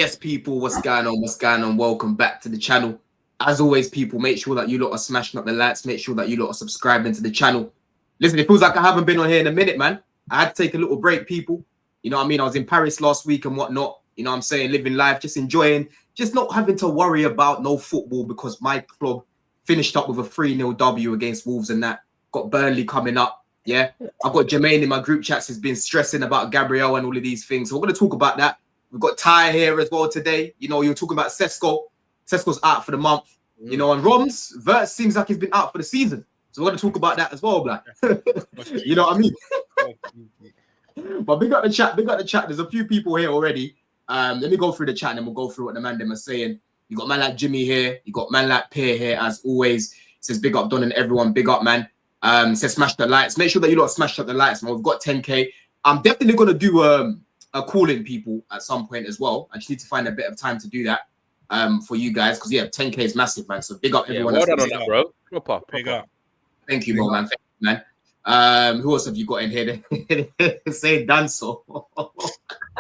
Yes, people, what's going on? What's going on? Welcome back to the channel. As always, people, make sure that you lot are smashing up the likes. Make sure that you lot are subscribing to the channel. Listen, it feels like I haven't been on here in a minute, man. I had to take a little break, people. You know what I mean? I was in Paris last week and whatnot. You know what I'm saying? Living life, just enjoying, just not having to worry about no football because my club finished up with a 3-0 W against Wolves and that. Got Burnley coming up. Yeah. I've got Jermaine in my group chats has been stressing about Gabriel and all of these things. So we're going to talk about that. We've got Ty here as well today. You know, you're talking about Sesko. Sesko's out for the month. You know, and Romz, Vert seems like he's been out for the season. So we're going to talk about that as well, Black. You know what I mean? But big up the chat. Big up the chat. There's a few people here already. Let me go through the chat and then we'll go through what the man them are saying. You got man like Jimmy here. You got man like Pierre here, as always. It says big up Don and everyone. Big up, man. It says smash the lights. Make sure that you lot smash up the lights, man. We've got 10K. I'm definitely going to do a call-in people at some point as well. I just need to find a bit of time to do that for you guys because, yeah, 10K is massive, man. So big up everyone. Well done on that, bro. Proper. Big up. Thank you, bro, man. Thank you, man. Who else have you got in here? Say Danso.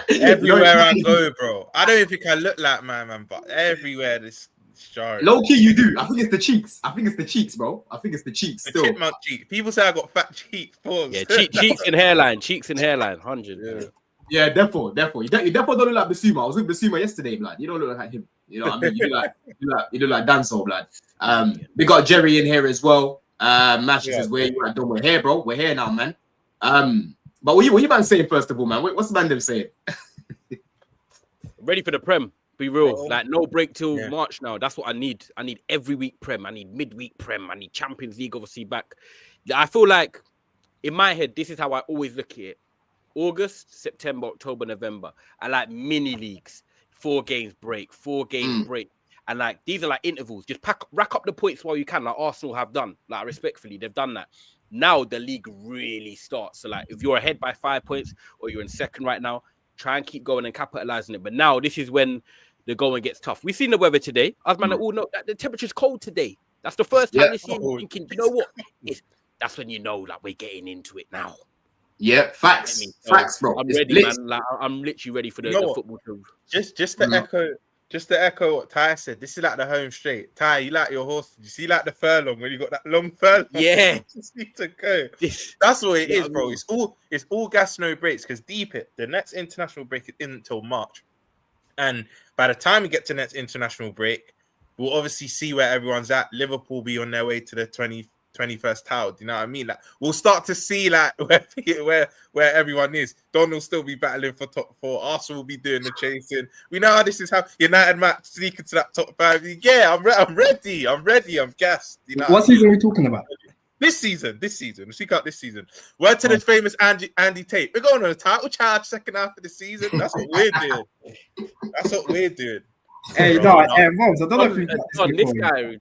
Everywhere I go, bro. I don't even think I look like my man, but everywhere this jar. Low key, you do. I think it's the cheeks. I think it's the cheeks, bro. I think it's the cheeks. Still, chipmunk cheeks. People say I got fat cheeks. Pause. Yeah, cheeks and hairline. Cheeks and hairline. 100. Yeah, definitely. You definitely don't look like Basuma. I was with Basuma yesterday, blood. You don't look like him. You know what I mean? You look like Danso, blood. We got Jerry in here as well. Mash says, where you at? We're here, bro. We're here now, man. But what you man saying first of all, man? What's the man them saying? Ready for the Prem. Be real. Like no break till March now. That's what I need. I need every week Prem. I need midweek Prem. I need Champions League obviously back. I feel like in my head, this is how I always look at it. August, September, October, November. I like mini leagues. 4 games break. 4 games break. And like these are like intervals. Just rack up the points while you can, like Arsenal have done. Like respectfully, they've done that. Now the league really starts. So like if you're ahead by 5 points or you're in second right now, try and keep going and capitalizing it. But now this is when the going gets tough. We've seen the weather today. Us man all know that the temperature's cold today. That's the first time this year thinking, you know what? That's when you know like we're getting into it now. Yeah, facts. Facts, bro. I'm ready, man. Like, I'm literally ready for the football to Just to echo what Ty said, this is like the home straight. Ty, you like your horse? You see like the furlong when you got that long furlong? Yeah. You just need to go. That's what it is, bro. It's all gas, no breaks. Because the next international break isn't until March, and by the time we get to the next international break, we'll obviously see where everyone's at. Liverpool be on their way to the 21st title. Do you know what I mean? Like we'll start to see like where everyone is. Don will still be battling for top 4. Arsenal will be doing the chasing. We know how this is. How United might sneak into that top 5. Yeah, I'm ready. I'm gassed. You know what season are we talking about? This season. We speak out this season. Word to the famous Andy Tate. We're going on a title charge second half of the season. That's what we're doing. Hey, no, Romz, I don't know if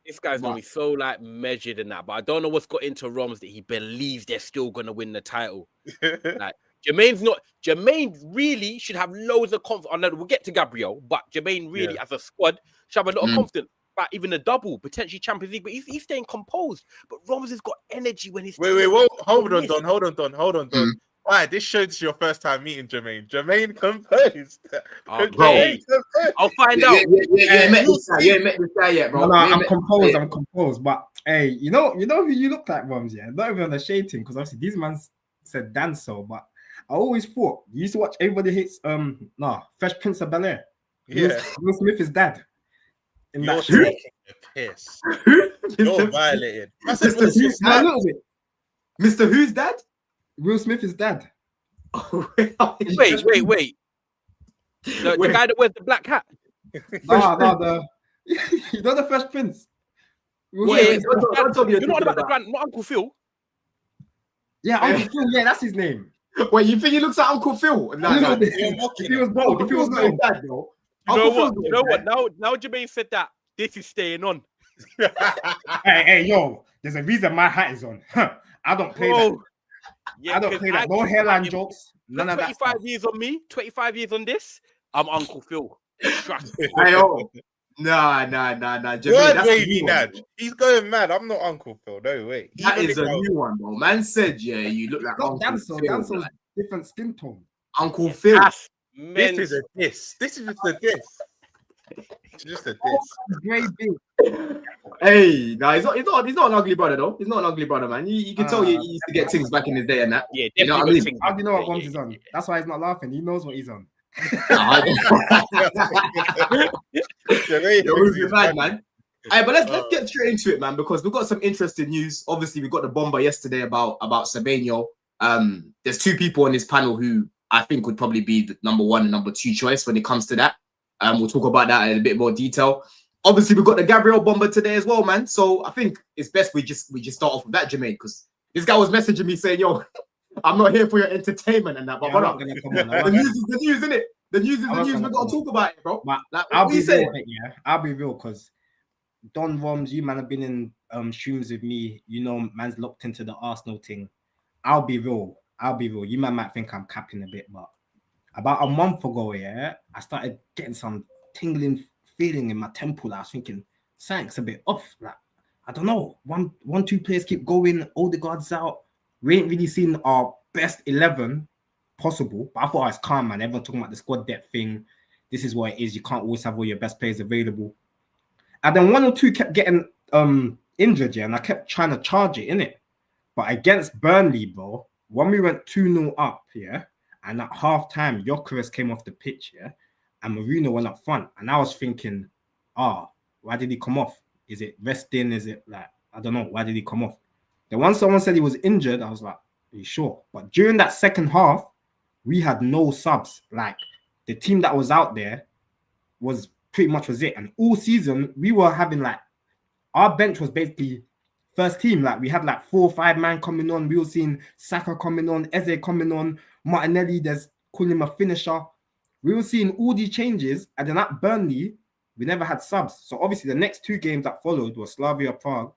this guy's gonna be so like measured in that, but I don't know what's got into Romz that he believes they're still gonna win the title. Like Jermaine really should have loads of confidence. I know we'll get to Gabriel, but Jermaine really as a squad should have a lot of confidence about even a double, potentially Champions League. But he's staying composed. But Romz has got energy when he's wait, hold on, Don. Why? This shows your first time meeting Jermaine. Jermaine composed. Okay. I'll find out. You ain't met this guy yet, bro. No, I'm composed. But hey, you know who you look like, Romz, yeah? Not even on the shade team, because obviously these man said Danso, but I always thought you used to watch Everybody Hates Fresh Prince of Bel-Air. Yeah. Will Smith is dad. In You're that show. piss. You're violated. Mr. Who's dad? Will Smith is dad. Wait. The guy that wears the black hat. No, you know the Fresh Prince. You're not about the grand, not Uncle Phil. Yeah, Uncle Phil. Yeah, that's his name. Wait, you think he looks like Uncle Phil? If he was bald, if he was not his dad, though. You know what? Now Jermaine said that this is staying on. Hey, yo, there's a reason my hat is on. I don't play that. Yeah, I don't play that. No hairline jokes. None of that. 25 years on me, 25 years on this. I'm Uncle Phil. Nah. He's going mad. I'm not Uncle Phil. No way. That is a new one, bro. Man said, you look like Uncle Phil. Danso's different skin tone. Uncle Phil. This is a diss. This is just a diss. It's just a Oh, diss. great big. Hey, no, he's not an ugly brother though. He's not an ugly brother, man. You can tell he used to get things back in his day and that. Yeah, You know what I definitely mean? got things. How do you know what Romz is on? That's why he's not laughing. He knows what he's on. You're moving mad, man. All right, but let's get straight into it, man, because we've got some interesting news. Obviously, we got the bomber yesterday about Semenyo. There's two people on this panel who I think would probably be the number one and number two choice when it comes to that. We'll talk about that in a bit more detail. Obviously, we've got the Gabriel bomber today as well, man. So I think it's best we just start off with that, Jermaine, because this guy was messaging me saying, "Yo, I'm not here for your entertainment and that." But the news is the news, isn't it? The news is the news. We've got to talk about it, bro. But like, I'll be real, yeah. I'll be real, because Don Romz, you man have been in streams with me. You know, man's locked into the Arsenal thing. I'll be real. You man might think I'm capping a bit, but about a month ago, yeah, I started getting some tingling feeling in my temple. I was thinking, something's a bit off. Like, I don't know. Two players keep going. Odegaard's out. We ain't really seen our best 11 possible. But I thought I was calm, man. Everyone talking about the squad depth thing. This is what it is. You can't always have all your best players available. And then one or two kept getting injured, yeah, and I kept trying to charge it, innit? But against Burnley, bro, when we went 2-0 up, yeah, and at half-time, Gyökeres came off the pitch, yeah, and Mourinho went up front. And I was thinking, why did he come off? Is it resting? Is it like, I don't know, why did he come off? Then once someone said he was injured, I was like, are you sure? But during that second half, we had no subs. Like, the team that was out there was pretty much was it. And all season, we were having like, our bench was basically first team. Like, we had like 4 or 5 man coming on. We were seeing Saka coming on, Eze coming on, Martinelli, there's calling him a finisher. We were seeing all these changes. And then at Burnley, we never had subs. So obviously the next 2 games that followed were Slavia Prague,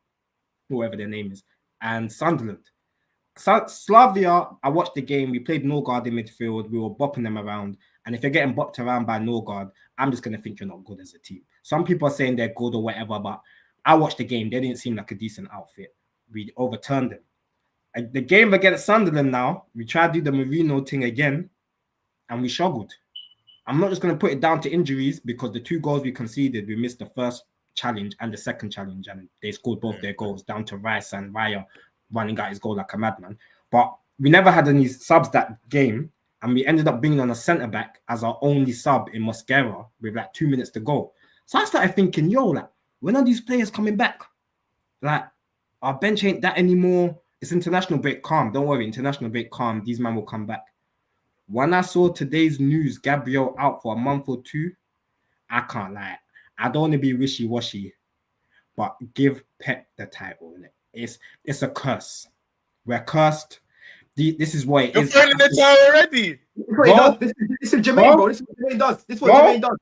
whoever their name is, and Sunderland. Slavia, I watched the game. We played Norgard in midfield. We were bopping them around. And if you're getting bopped around by Norgard, I'm just going to think you're not good as a team. Some people are saying they're good or whatever, but I watched the game. They didn't seem like a decent outfit. We overturned them. The game against Sunderland now, we tried to do the Mourinho thing again, and we struggled. I'm not just going to put it down to injuries, because the 2 goals we conceded, we missed the first challenge and the second challenge, and they scored both their goals down to Rice and Raya running out his goal like a madman. But we never had any subs that game, and we ended up bringing on a centre-back as our only sub in Mosquera with like 2 minutes to go. So I started thinking, yo, like, when are these players coming back? Like, our bench ain't that anymore. It's international break, calm. Don't worry, international break, calm. These men will come back. When I saw today's news, Gabriel out for a month or 2, I can't lie. I don't want to be wishy-washy, but give Pep the title. It's a curse. We're cursed. This is what it is. You're throwing the towel already. This is Jermaine, bro. This is what Jermaine does. This is what Jermaine does.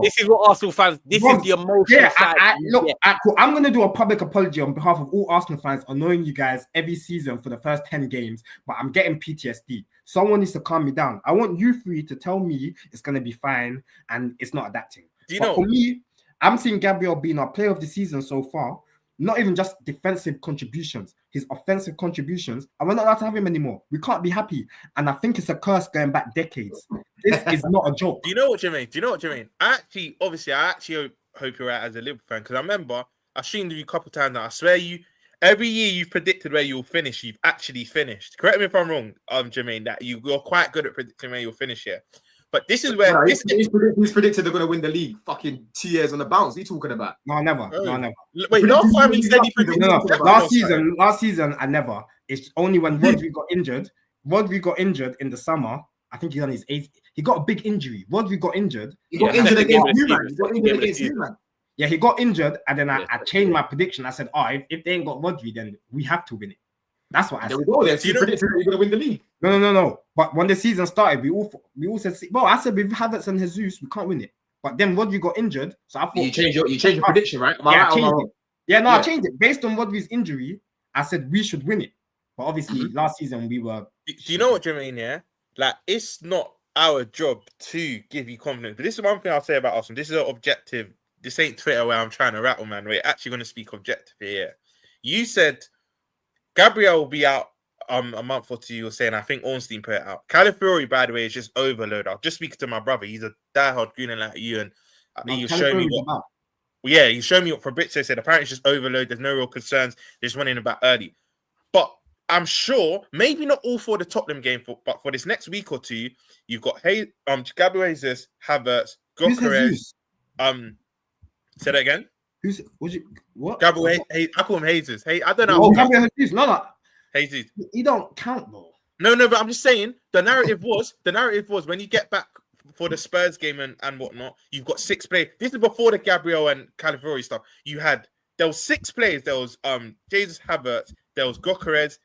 This is what Arsenal fans. This is the emotional side. Look, I'm going to do a public apology on behalf of all Arsenal fans, annoying you guys every season for the first 10 games, but I'm getting PTSD. Someone needs to calm me down. I want you 3 to tell me it's going to be fine and it's not adapting. For me, I'm seeing Gabriel being our player of the season so far. Not even just defensive contributions, his offensive contributions, and we're not allowed to have him anymore. We can't be happy. And I think it's a curse going back decades. This is not a joke. Do you know what you mean? I actually hope you're right as a Liverpool fan, because I remember I streamed with you a couple of times now. I swear every year you've predicted where you'll finish, you've actually finished. Correct me if I'm wrong, Jermaine, that you're quite good at predicting where you'll finish here. But this is where he's predicted they're going to win the league. Fucking 2 years on the bounce. What are you talking about? No, never. Wait, last time he said he predicted. Last season, I never. It's only when Rodri got injured. Rodri got injured in the summer. I think he's on his 8th. He got a big injury. Rodri got injured. He got injured against you, man. Yeah, he got injured, and then I changed my prediction. I said, if they ain't got Rodri, then we have to win it. That's what I said. There we go. Then. So you predicted you're going to win the league. No. But when the season started, we all said, well, I said with Havertz and Jesus, we can't win it. But then Rodri got injured, so I thought you changed your prediction, right? I changed it based on Rodri's injury. I said we should win it, but obviously last season we were. Do you know what you mean? Yeah, like it's not our job to give you confidence. But this is one thing I'll say about Arsenal. This is an objective. This ain't Twitter where I'm trying to rattle, man. We're actually going to speak objective here. You said Gabriel will be out a month or 2. You were saying, I think Ornstein put it out. Calafiori, by the way, is just overload. I'll just speak to my brother. He's a diehard Greener like you, and You show me what. Yeah, you show me what Fabrizio said. Apparently, it's just overload. There's no real concerns. They're just running about early. But I'm sure, maybe not all for the Tottenham game, but for this next week or two, you've got Gabriel Jesus, Havertz, Gyökeres. Say that again. What? Gabriel, I call him Jesus. Hey, I don't know. Oh, Gabriel Jesus. No. Jesus. He don't count though. No, but I'm just saying the narrative was when you get back for the Spurs game and whatnot, you've got 6 players. This is before the Gabriel and Calafiori stuff. There was 6 players. There was Jesus, Havertz, there was Gyökeres,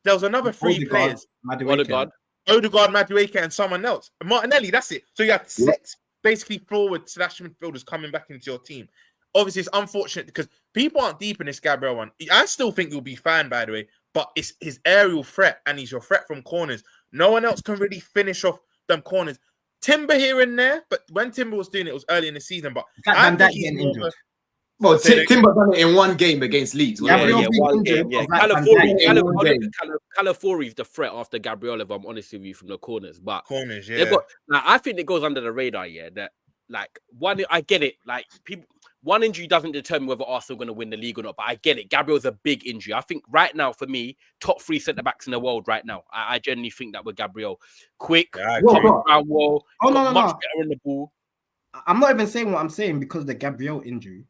there was another 3 players. Odegaard, Madueke, and someone else. Martinelli, that's it. So you had 6 basically forward / midfielders coming back into your team. Obviously, it's unfortunate because people aren't deep in this Gabriel one. I still think you'll be fine, by the way, but it's his aerial threat, and he's your threat from corners. No one else can really finish off them corners. Timber here and there, but when Timber was doing it, it was early in the season. But Van Dijk getting injured. Well, Timber done it in one game against Leeds. One game. Yeah, Calafiori's the threat after Gabriel, if I'm honest with you, from the corners. But I think it goes under the radar. Yeah, that like one. I get it. Like people. One injury doesn't determine whether Arsenal are going to win the league or not, but I get it. Gabriel's a big injury. I think right now, for me, top 3 centre-backs in the world right now. I genuinely think that with Gabriel. Quick, much better in the ball. I'm not even saying what I'm saying because of the Gabriel injury.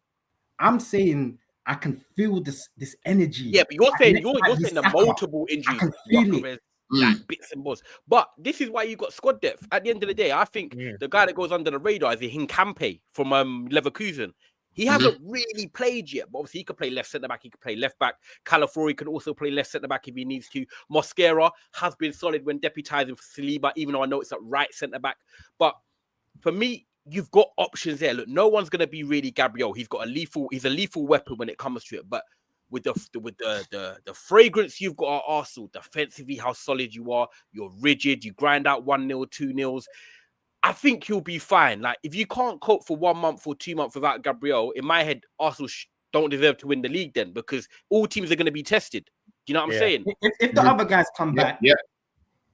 I'm saying I can feel this energy. Yeah, but you're saying the multiple injuries. I can feel it. Like bits and bobs. But this is why you got squad depth. At the end of the day, I think the guy that goes under the radar is Hincampe from Leverkusen. He hasn't really played yet, but obviously he could play left centre-back, he could play left-back. Calafiori can also play left centre-back if he needs to. Mosquera has been solid when deputising for Saliba, even though I know it's at right centre-back. But for me, you've got options there. Look, no one's going to be really Gabriel. He's a lethal weapon when it comes to it. But with the fragrance you've got at Arsenal, defensively, how solid you are, you're rigid, you grind out 1-0, 2-0s. I think you'll be fine. Like, if you can't cope for 1 month or 2 months without Gabriel, in my head, Arsenal don't deserve to win the league then, because all teams are going to be tested. Do you know what I'm saying? If the other guys come back,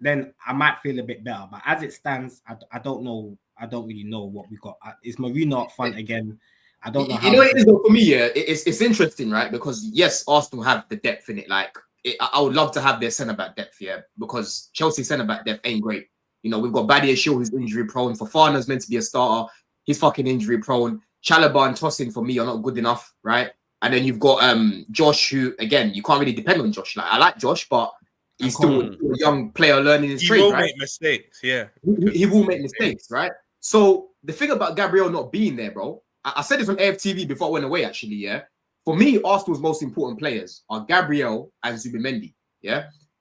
then I might feel a bit better. But as it stands, I don't know. I don't really know what we got. Is Marino up front again? I don't know. You know what it is though for me? Yeah, it's interesting, right? Because yes, Arsenal have the depth in it. Like, I would love to have their centre-back depth, because Chelsea centre-back depth ain't great. You know, we've got Badiashile, who's injury prone. Fofana's meant to be a starter. He's fucking injury prone. Chalobah and Tosin, for me, are not good enough, right? And then you've got Josh, who, again, you can't really depend on Josh. Like, I like Josh, but he's still a young player learning his trade, right? He will make mistakes, He will make mistakes, right? So the thing about Gabriel not being there, bro, I said this on AFTV before I went away, actually, For me, Arsenal's most important players are Gabriel and Zubimendi,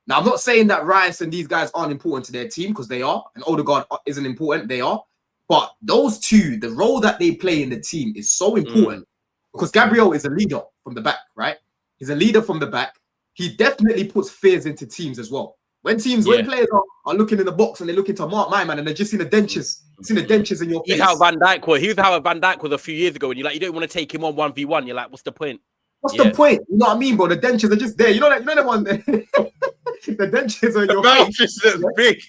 Now, I'm not saying that Rice and these guys aren't important to their team, because they are, and Odegaard isn't important, they are. But those two, the role that they play in the team is so important, because Gabriel is a leader from the back, right? He's a leader from the back. He definitely puts fears into teams as well. When players are looking in the box and they're looking to mark my man, and they're just seeing the dentures, in your face. He's how Van Dijk was. He was how Van Dijk was a few years ago, and you don't want to take him on 1v1. You're like, what's the point? What's the point? You know what I mean, bro? The dentures are just there. You know the one. The dentures are in your mouth face. Is big.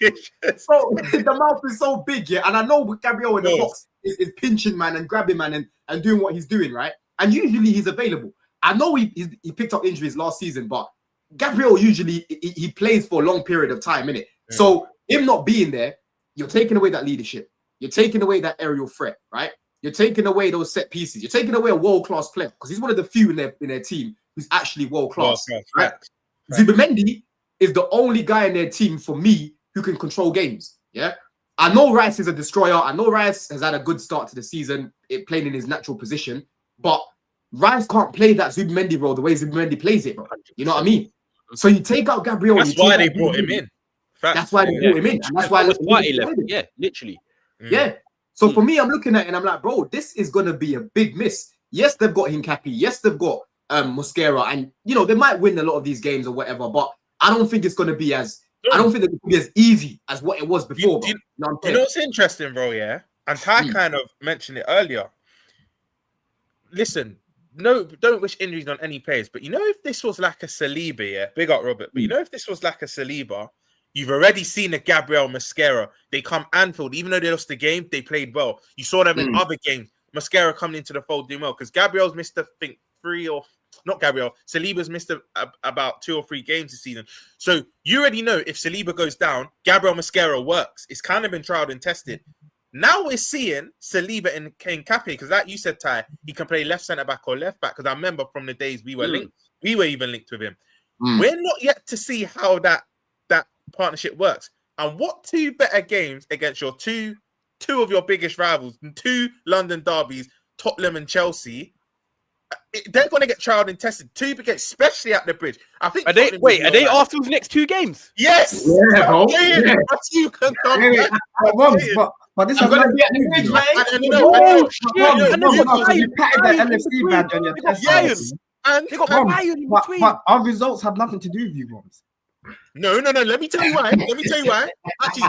So the mouth is so big, And I know Gabriel in the box is pinching, man, and grabbing, man, and doing what he's doing, right? And usually he's available. I know he picked up injuries last season, but Gabriel usually he plays for a long period of time, innit? Yeah. So him not being there, you're taking away that leadership. You're taking away that aerial threat, right? You're taking away those set pieces. You're taking away a world-class player, because he's one of the few in their team who's actually world-class. Right? Zubimendi is the only guy in their team, for me, who can control games. I know Rice is a destroyer. I know Rice has had a good start to the season, playing in his natural position, but Rice can't play that Zubimendi role the way Zubimendi plays it, bro. You know what I mean? So you take out Gabriel. That's why they brought him in. That's why they brought him in. And that's why he left. Yeah, literally. Yeah. So for me, I'm looking at it and I'm like, bro, this is going to be a big miss. Yes, they've got Hincapie. Yes, they've got Mosquera. And, they might win a lot of these games or whatever, but I don't think it's going to be as easy as what it was before. You know what's interesting, bro, And Ty kind of mentioned it earlier. Listen, no, don't wish injuries on any players, but if this was like a Saliba, big up Robert, but if this was like a Saliba, You've already seen the Gabriel Mosquera. They come Anfield, even though they lost the game, they played well. You saw them in other games. Mosquera coming into the fold doing well because Gabriel's missed, I think, Saliba's missed about 2 or 3 games this season. So you already know if Saliba goes down, Gabriel Mosquera works. It's kind of been tried and tested. Now we're seeing Saliba and Cape because, like you said, Ty, he can play left centre back or left back. Because I remember from the days we were linked, we were even linked with him. We're not yet to see how that partnership works. And what 2 better games against your two of your biggest rivals, 2 London derbies, Tottenham and Chelsea? They're going to get trialed and tested. 2 games, especially at the Bridge. I think. Are they Arsenal's next 2 games? Yes. Yeah, bro. Yeah. You can come back. But this is going to be at the Bridge, right? You patted that LFC badge on your chest. And they got Bayern in between. But our results have nothing to do with you, Romz. No. Let me tell you why. Actually,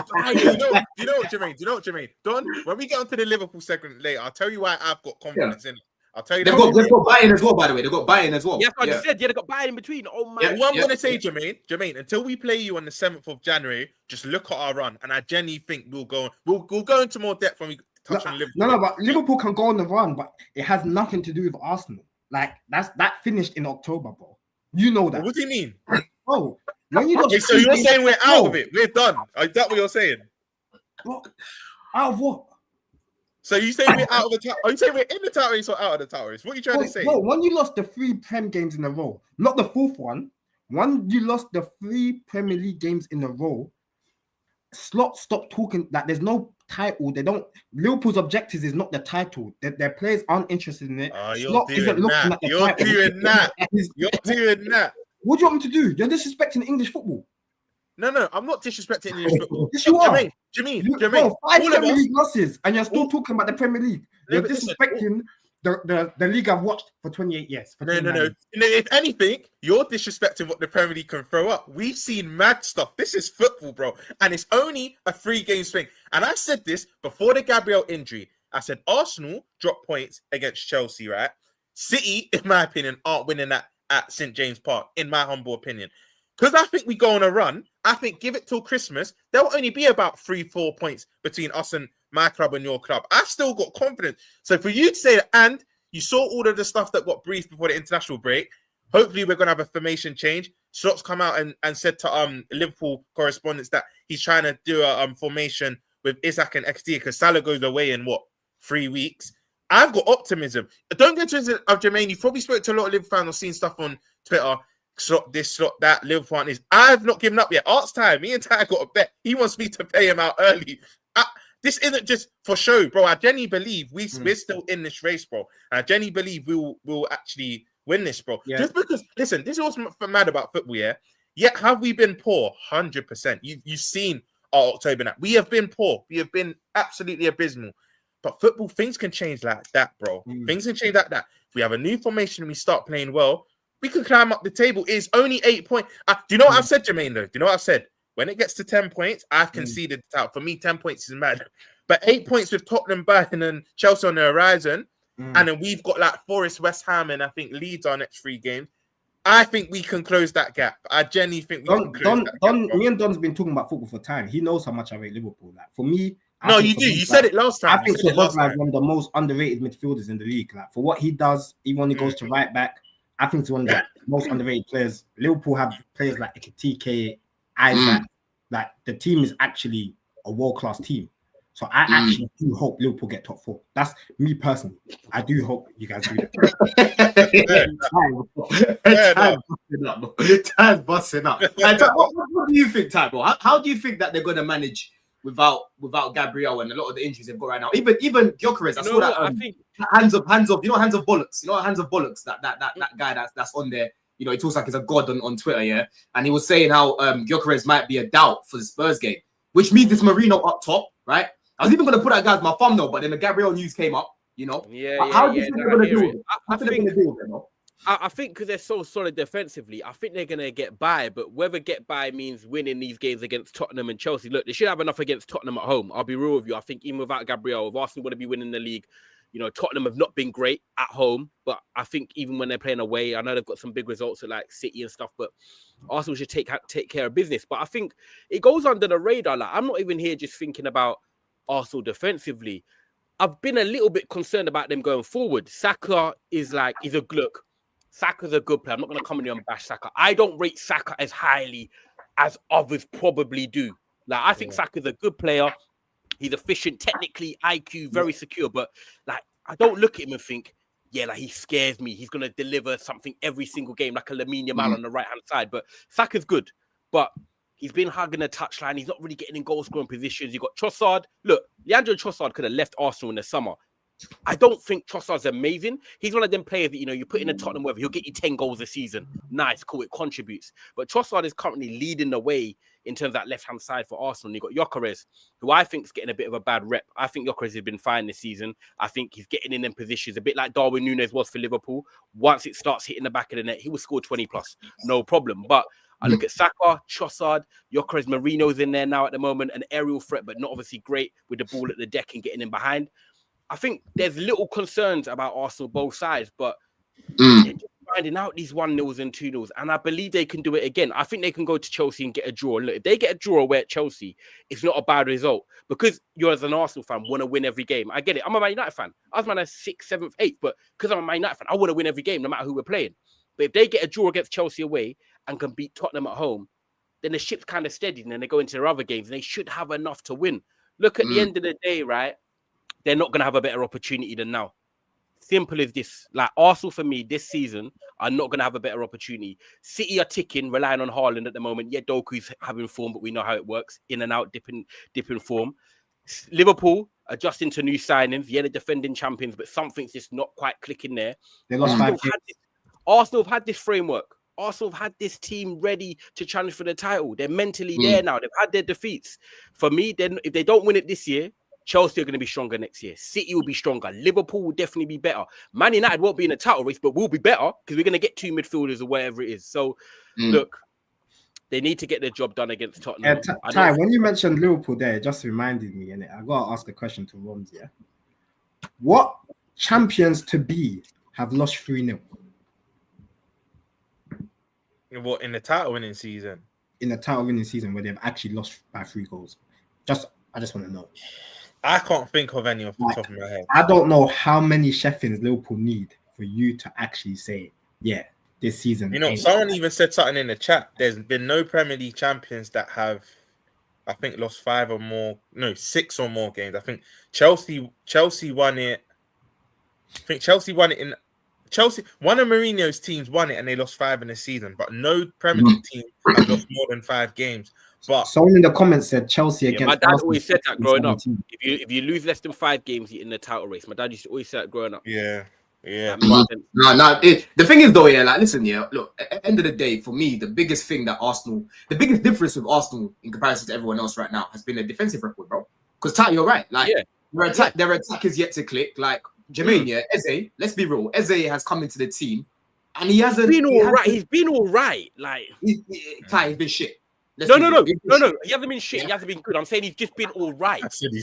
you know what, Jermaine? Don, when we get onto the Liverpool segment later, I'll tell you why I've got confidence in it. I'll tell you. They've got Bayern as well, by the way. They've got Bayern as well. Yes, I just said, they got Bayern in between. Oh my! What I'm gonna say, Jermaine, until we play you on the 7th of January, just look at our run, and I genuinely think we'll go into more depth when we touch on Liverpool. No, but Liverpool can go on the run, but it has nothing to do with Arsenal. Like that finished in October, bro. You know that. What do you mean? Oh, when you okay, so you're saying we're out of it? We're done? Is that what you're saying? What? Out of what? So you say we're out of the tower? Are you saying we're in the tower race or out of the tower race? What are you trying to say? No, when you lost the 3 Prem games in a row, not the 4th one, when you lost the 3 Premier League games in a row, Slot stopped talking that there's no title. Liverpool's objectives is not the title. Their players aren't interested in it. Slot isn't looking at the title. You're doing that. What do you want me to do? You're disrespecting English football. No, I'm not disrespecting English football. Yes, you are. Jermaine. Bro, 5 Premier League losses, and you're still talking about the Premier League. You're disrespecting the league I've watched for 28 years. No. If anything, you're disrespecting what the Premier League can throw up. We've seen mad stuff. This is football, bro. And it's only a 3-game swing. And I said this before the Gabriel injury. I said Arsenal dropped points against Chelsea, right? City, in my opinion, aren't winning that at St. James Park, in my humble opinion. Because I think we go on a run. I think give it till Christmas. There will only be about 3-4 points between us and my club and your club. I've still got confidence. So for you to say that, and you saw all of the stuff that got briefed before the international break, hopefully we're going to have a formation change. Slot's come out and said to Liverpool correspondents that he's trying to do a formation with Isaac and XD because Salah goes away in 3 weeks. I've got optimism. Don't get to it, Jermaine. You've probably spoken to a lot of Liverpool fans or seen stuff on Twitter. Slot this, slot that, Liverpool is. I've not given up yet. Art's time. Me and Ty got a bet. He wants me to pay him out early. This isn't just for show, bro. I genuinely believe we're still in this race, bro. And I genuinely believe we'll actually win this, bro. Yeah. Just because, listen, this is what's mad about football, yeah? Yet have we been poor? 100%. You've seen our October now. We have been poor. We have been absolutely abysmal. But football, things can change like that, bro. Things can change like that. If we have a new formation and we start playing well, we can climb up the table. It's only 8 points. Do you know what I've said, Jermaine, though? Do you know what I've said? When it gets to 10 points, I've conceded it out. For me, 10 points is mad. But 8 points with Tottenham, Bayern, and Chelsea on the horizon, and then we've got like Forest, West Ham, and I think Leeds our next 3 games. I think we can close that gap. I genuinely think we can close that gap. Me and Don's been talking about football for time. He knows how much I rate Liverpool. Like for me, no, you do. You said it last time. I think Szoboszlai is one of the most underrated midfielders in the league. Like for what he does, even when he goes to right back, I think he's one of the most underrated players. Liverpool have players like Ekitike, Isaac. Like the team is actually a world-class team. So I actually do hope Liverpool get top 4. That's me personally. I do hope you guys do that. Time's busting up. What do you think, Ty, bro? How do you think that they're going to manage without Gabriel and a lot of the injuries they've got right now? Even Gyökeres, I saw that I think hands of you know, hands of bollocks. You know, hands of bollocks. That guy that's on there. You know, he talks like he's a god on Twitter, yeah. And he was saying how Gyökeres might be a doubt for the Spurs game, which means this Marino up top, right? I was even going to put that guy as my thumbnail, but then the Gabriel news came up, you know. How do you think they're going to do it? I think because they're so solid defensively, I think they're going to get by. But whether get by means winning these games against Tottenham and Chelsea, look, they should have enough against Tottenham at home. I'll be real with you. I think even without Gabriel, if Arsenal want to be winning the league, You know, Tottenham have not been great at home, but I think even when they're playing away, I know they've got some big results at like City and stuff, but Arsenal should take care of business. But I think it goes under the radar. Like, I'm not even here just thinking about Arsenal defensively. I've been a little bit concerned about them going forward. Saka is a look. Saka's a good player. I'm not going to come in here and bash Saka. I don't rate Saka as highly as others probably do. Like, I think Saka's a good player. He's efficient, technically, IQ, very secure. But like, I don't look at him and think, like he scares me. He's gonna deliver something every single game, like a Lamine Yamal on the right hand side. But Saka's good, but he's been hugging the touchline. He's not really getting in goal scoring positions. You got Trossard. Look, Leandro Trossard could have left Arsenal in the summer. I don't think Trossard's amazing. He's one of them players that, you know, you put in a Tottenham weather, he'll get you 10 goals a season. Nice, cool, it contributes. But Trossard is currently leading the way in terms of that left-hand side for Arsenal. And you got Gyökeres, who I think is getting a bit of a bad rep. I think Gyökeres has been fine this season. I think he's getting in them positions, a bit like Darwin Núñez was for Liverpool. Once it starts hitting the back of the net, he will score 20 plus, no problem. But I look at Saka, Trossard, Gyökeres, Marino's in there now at the moment, an aerial threat, but not obviously great with the ball at the deck and getting in behind. I think there's little concerns about Arsenal both sides, but they're just finding out these 1-0s and 2-0s, and I believe they can do it again. I think they can go to Chelsea and get a draw. Look, if they get a draw away at Chelsea, it's not a bad result because you, as an Arsenal fan, want to win every game. I get it. I'm a Man United fan. I was Man United 6th, 7th, 8th, but because I'm a Man United fan, I want to win every game, no matter who we're playing. But if they get a draw against Chelsea away and can beat Tottenham at home, then the ship's kind of steady, and then they go into their other games, and they should have enough to win. Look, at the end of the day, right? They're not going to have a better opportunity than now. Simple as this. Like, Arsenal, for me, this season, are not going to have a better opportunity. City are ticking, relying on Haaland at the moment. Yeah, Doku's having form, but we know how it works. In and out, dipping form. Liverpool adjusting to new signings. Yeah, they're defending champions, but something's just not quite clicking there. They lost 5 games. Arsenal have had this framework. Arsenal have had this team ready to challenge for the title. They're mentally there now. They've had their defeats. For me, then if they don't win it this year, Chelsea are going to be stronger next year. City will be stronger. Liverpool will definitely be better. Man United won't be in a title race, but we'll be better because we're going to get 2 midfielders or whatever it is. So, look, they need to get their job done against Tottenham. Ty, when you mentioned Liverpool there, it just reminded me, and I got to ask a question to Romz, yeah? What champions to be have lost 3-0? What, in the title winning season? In the title winning season where they've actually lost by 3 goals. I just want to know. I can't think of any off the top of my head. I don't know how many Sheffins Liverpool need for you to actually say, yeah, this season. You know, someone even said something in the chat. There's been no Premier League champions that have, I think, lost 6 or more games. I think Chelsea won it. I think Chelsea won it in Chelsea. One of Mourinho's teams won it and they lost 5 in the season, but no Premier League team has lost more than 5 games. But someone in the comments said Chelsea against. My dad always said that growing up. If you lose less than 5 games, you're in the title race. My dad used to always say that growing up. Yeah. The thing is though, listen, look, at the end of the day, for me, the biggest difference with Arsenal in comparison to everyone else right now has been a defensive record, bro. Because Ty, you're right. Like, their attack is yet to click. Like Jermaine, Eze, let's be real, Eze has come into the team and he hasn't been all right. He's been all right. Like Ty, he's been shit. No. He hasn't been shit. He hasn't been good. I'm saying he's just been all right.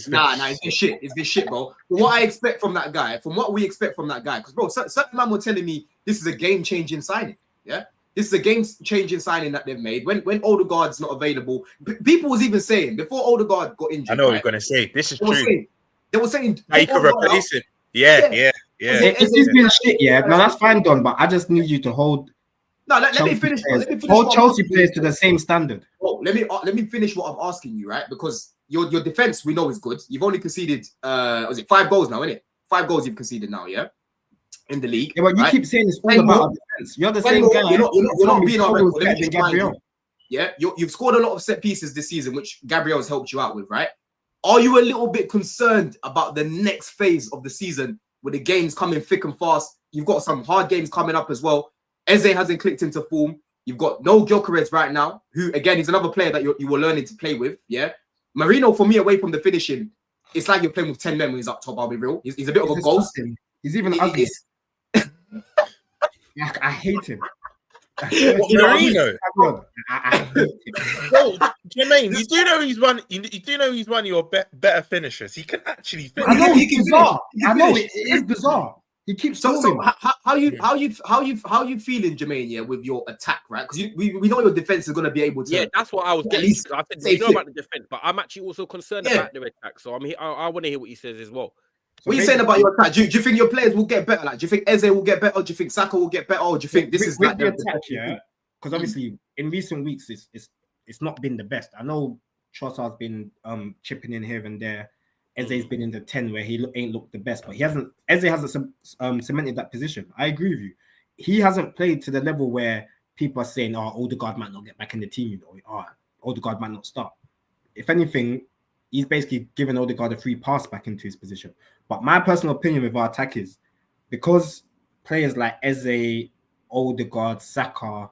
Nah, he's been shit. It's been shit, bro. From what we expect from that guy, because, bro, certain man were telling me this is a game-changing signing. Yeah? This is a game-changing signing that they've made. When Odegaard's not available, people was even saying, before Odegaard got injured. I know what you're going to say. This is true. They were saying... you can replace him. Yeah. It's been shit, yeah. No, that's fine, Don, but I just need you to hold... No, let me finish. Hold Chelsea players to the same standard. Oh, let me finish what I'm asking you, right? Because your defense we know is good. You've only conceded 5 goals now, isn't it? 5 goals you've conceded now, yeah, in the league. Yeah, but you keep saying it's all about our defense. You're the same guy. You're not being on record. Gabriel. Yeah, you've scored a lot of set pieces this season, which Gabriel has helped you out with, right? Are you a little bit concerned about the next phase of the season with the games coming thick and fast? You've got some hard games coming up as well. Eze hasn't clicked into form. You've got no Gyökeres right now, who, again, he's another player that you were learning to play with, yeah? Marino, for me, away from the finishing, it's like you're playing with 10 men when he's up top, I'll be real. He's a bit of a ghost. He's even ugly. I hate him. Marino. I hate him. Bro, Jermaine, you do know he's one. You do know he's one of your better finishers. He can actually finish. I know He it's can bizarre. finish. I know it is bizarre. He keeps So scoring. how you feeling, Jermaine? Yeah, with your attack, right? Because we know your defense is going to be able to. Yeah, that's what I was getting. least I said say we know fit. about the defense, but I'm actually also concerned Yeah. about the attack. So I'm here. I want to hear what he says as well. So What are you saying about your attack? Do you think your players will get better? Like, do you think Eze will get better? Do you think Saka will get better? Or do you think this is with like the attack? Yeah, because obviously in recent weeks it's not been the best. I know Trossard's been chipping in here and there. Eze's been in the 10 where he ain't looked the best, but Eze hasn't cemented that position. I agree with you. He hasn't played to the level where people are saying, "Oh, Odegaard might not get back in the team," Odegaard might not start. If anything, he's basically given Odegaard a free pass back into his position. But my personal opinion with our attack is because players like Eze, Odegaard, Saka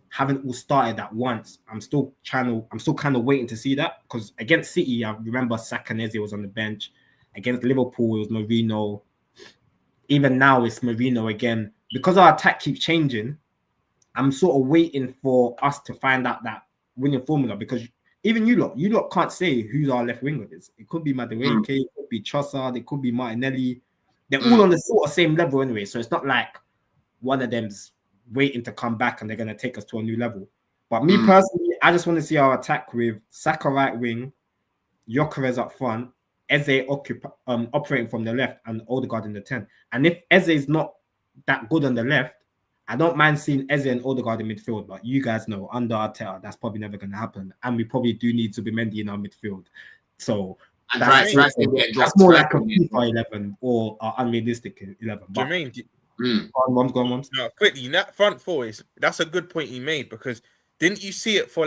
haven't all started at once. I'm still kind of waiting to see that, because against City, I remember Saka and Eze was on the bench. Against Liverpool, it was Mourinho. Even now, it's Mourinho again. Because our attack keeps changing, I'm sort of waiting for us to find out that winning formula, because even you lot can't say who's our left winger is. It could be Madueke, it could be Trossard, it could be Martinelli. They're all on the sort of same level anyway, so it's not like one of them's waiting to come back and they're going to take us to a new level. But me personally, I just want to see our attack with Saka right wing, Gyökeres up front, Eze operating from the left, and Odegaard in the 10. And if Eze is not that good on the left, I don't mind seeing Eze and Odegaard in midfield, but you guys know, under Arteta, that's probably never going to happen. And we probably do need Zubimendi in our midfield. So that's more like a FIFA 11 or an unrealistic 11. But, Jermaine, go on. No, quickly, that front four that's a good point you made, because didn't you see it for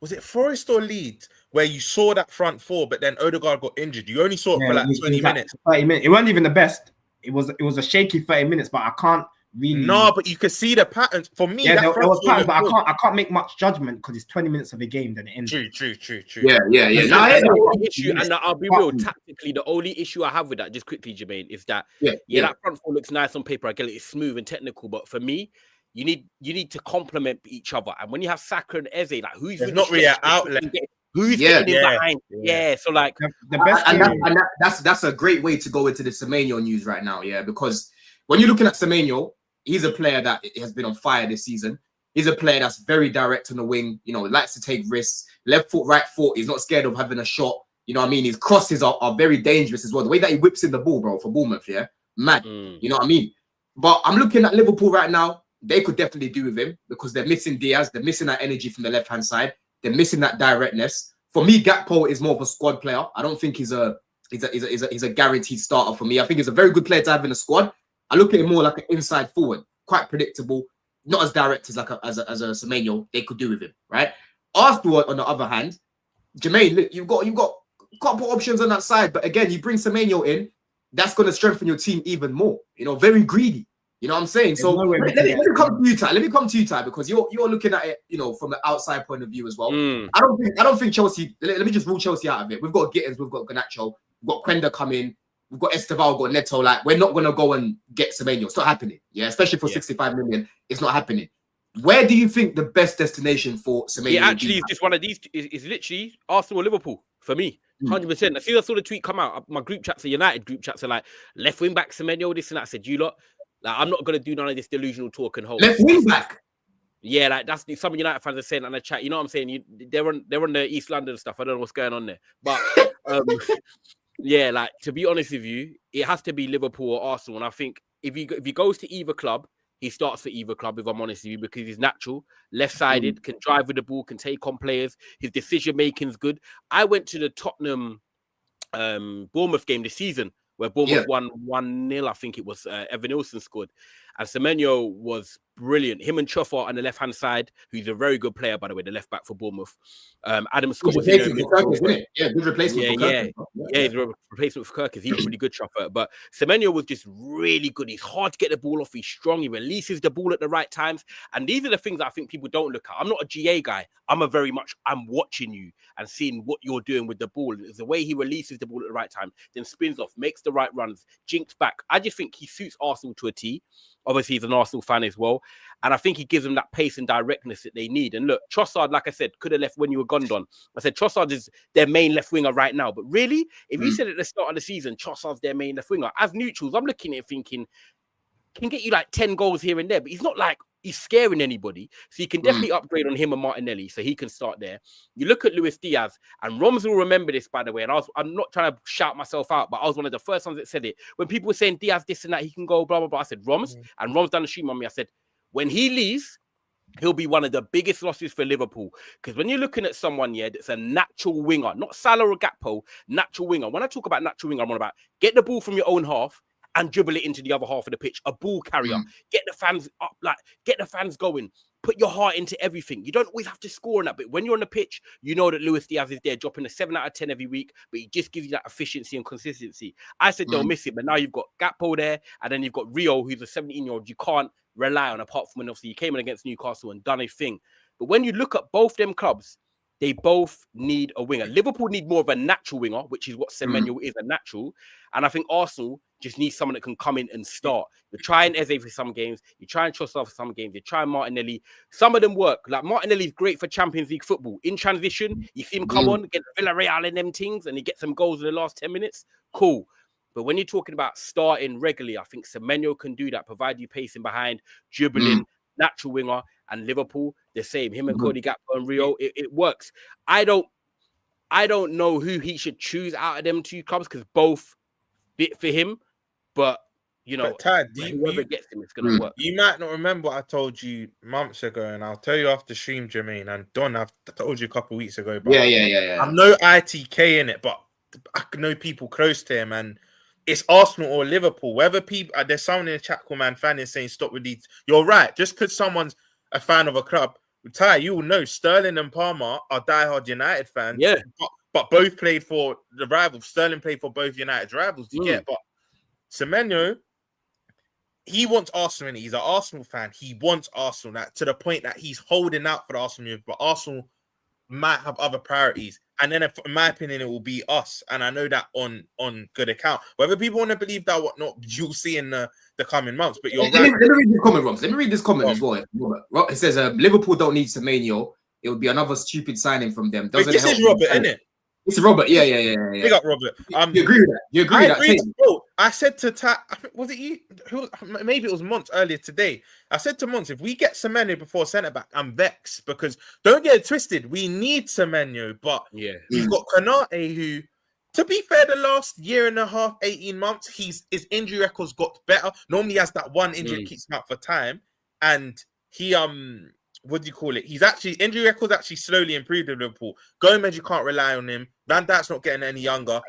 was it Forest or Leeds where you saw that front four, but then Odegaard got injured? You only saw it for 20 minutes. 30 minutes. It wasn't even the best. It was a shaky 30 minutes, but I can't really. No, but you could see the patterns. For me, yeah, there was patterns, but I can't make much judgment because it's 20 minutes of a game, then it ends. True. Yeah. Issue, and I'll be real. Tactically, the only issue I have with that, just quickly, Jermaine, is that that front four looks nice on paper. I get it, it's smooth and technical, but for me, you need to complement each other. And when you have Saka and Eze, like who's not really an outlet. Who's getting in behind? Yeah, so like the best, and that's a great way to go into the Semenyo news right now. Yeah, because when you're looking at Semenyo, he's a player that has been on fire this season. He's a player that's very direct on the wing. You know, likes to take risks. Left foot, right foot. He's not scared of having a shot. You know what I mean? His crosses are very dangerous as well. The way that he whips in the ball, bro, for Bournemouth, yeah, mad. You know what I mean? But I'm looking at Liverpool right now. They could definitely do with him because they're missing Diaz. They're missing that energy from the left-hand side. They're missing that directness. For me, Gakpo is more of a squad player. I don't think he's a guaranteed starter for me. I think he's a very good player to have in a squad. I look at him more like an inside forward, quite predictable, not as direct as as a Semenyo. They could do with him, right? Arsenal, on the other hand, Jermaine, look, you've got a couple options on that side, but again, you bring Semenyo in, that's going to strengthen your team even more. You know, very greedy. You know what I'm saying? So let me come to you, Ty. Let me come to you, Ty, because you're looking at it, you know, from the outside point of view as well. I don't think Chelsea. Let me just rule Chelsea out of it. We've got Gittins, we've got Garnacho, we've got Quenda coming, we've got Esteval, we've got Neto. Like, we're not gonna go and get Semenyo. It's not happening. Yeah, especially for 65 million, it's not happening. Where do you think the best destination for Semenyo? It actually is just one of these. Is literally Arsenal or Liverpool for me. 100%. As soon as I saw the tweet come out, my group chats, the United group chats, are like left wing back Semenyo, this and that. I said, you lot. Like, I'm not gonna do none of this delusional talk and hold. Left wing back. Yeah, like that's some United fans are saying in the chat. You know what I'm saying? They're on the East London stuff. I don't know what's going on there, but yeah, like to be honest with you, it has to be Liverpool or Arsenal. And I think if he goes to either club, he starts for either club. If I'm honest with you, because he's natural, left-sided, can drive with the ball, can take on players. His decision making's good. I went to the Tottenham Bournemouth game this season, where Bournemouth won 1-0, I think it was. Evan Nilsson scored. And Semenyo was brilliant. Him and Trossard on the left-hand side, who's a very good player, by the way, the left-back for Bournemouth. Adam Scott was in there. Yeah, good replacement for Kirkis. Yeah, he's a replacement for Kirkis. He's really good, Trossard. But Semenyo was just really good. He's hard to get the ball off. He's strong. He releases the ball at the right times. And these are the things I think people don't look at. I'm not a GA guy. I'm watching you and seeing what you're doing with the ball. It's the way he releases the ball at the right time, then spins off, makes the right runs, jinks back. I just think he suits Arsenal to a T. Obviously, he's an Arsenal fan as well. And I think he gives them that pace and directness that they need. And look, Trossard, like I said, could have left when you were gone, Don. I said Trossard is their main left winger right now. But really, if you said at the start of the season, Trossard's their main left winger, as neutrals, I'm looking at it thinking, can get you like 10 goals here and there, but he's not like he's scaring anybody. So you can definitely upgrade on him and Martinelli, so he can start there. You look at Luis Diaz, and Romz will remember this, by the way, and I'm not trying to shout myself out, but I was one of the first ones that said it. When people were saying Diaz this and that, he can go, blah, blah, blah, I said Romz, and Romz done the stream on me. I said, when he leaves, he'll be one of the biggest losses for Liverpool. Because when you're looking at someone, that's a natural winger, not Salah or Gakpo, natural winger. When I talk about natural winger, I'm on about get the ball from your own half and dribble it into the other half of the pitch. A ball carrier. Get the fans up, get the fans going. Put your heart into everything. You don't always have to score on that, but when you're on the pitch, you know that Luis Diaz is there, dropping a 7 out of 10 every week, but he just gives you that efficiency and consistency. I said they'll miss it, but now you've got Gakpo there, and then you've got Rio, who's a 17-year-old you can't rely on, apart from when obviously he came in against Newcastle and done a thing. But when you look at both them clubs, they both need a winger. Liverpool need more of a natural winger, which is what Semenyo is, a natural. And I think Arsenal just needs someone that can come in and start. You're trying Eze for some games. You're trying Trossard for some games. You're trying Martinelli. Some of them work. Like Martinelli's great for Champions League football. In transition, you see him come on, get Villarreal and them things, and he gets some goals in the last 10 minutes. Cool. But when you're talking about starting regularly, I think Semenyo can do that, provide you pacing behind, dribbling, natural winger, and Liverpool, the same. Him and Cody Gakpo and Rio, it works. I don't know who he should choose out of them two clubs because both fit for him. But, you know, whoever gets him, it's going to work. You might not remember what I told you months ago, and I'll tell you after stream, Jermaine. And Don, I've told you a couple of weeks ago. But Yeah. I'm no ITK in it, but I know people close to him, and it's Arsenal or Liverpool. Whether people, there's someone in the chat called Man Fan is saying stop with these. You're right. Just because someone's a fan of a club, Ty, you will know Sterling and Palmer are diehard United fans. Yeah, but both played for the rivals. Sterling played for both United's rivals. Do you get? But Semenyo, he wants Arsenal. He's an Arsenal fan. He wants Arsenal to the point that he's holding out for the Arsenal move. But Arsenal might have other priorities. And then, in my opinion, it will be us. And I know that on good account. Whether people want to believe that or whatnot, you'll see in the coming months. But you're right. Let me read this comment, Romz. Let me read this comment as well. It says, Liverpool don't need Semenyo. It would be another stupid signing from them. This is Robert, isn't it? It's Robert. Yeah. Big up, Robert. You agree with that? You agree with that? Bro, I said to Tat, was it you? Maybe it was Monts earlier today. I said to Monts, if we get Semenyo before centre back, I'm vexed because don't get it twisted. We need Semenyo, but we've got Konate who, to be fair, the last year and a half, 18 months, his injury records got better. Normally, he has that one injury that keeps him out for time, and he what do you call it? He's actually injury records actually slowly improved in Liverpool. Gomez, you can't rely on him. Van Dijk's not getting any younger.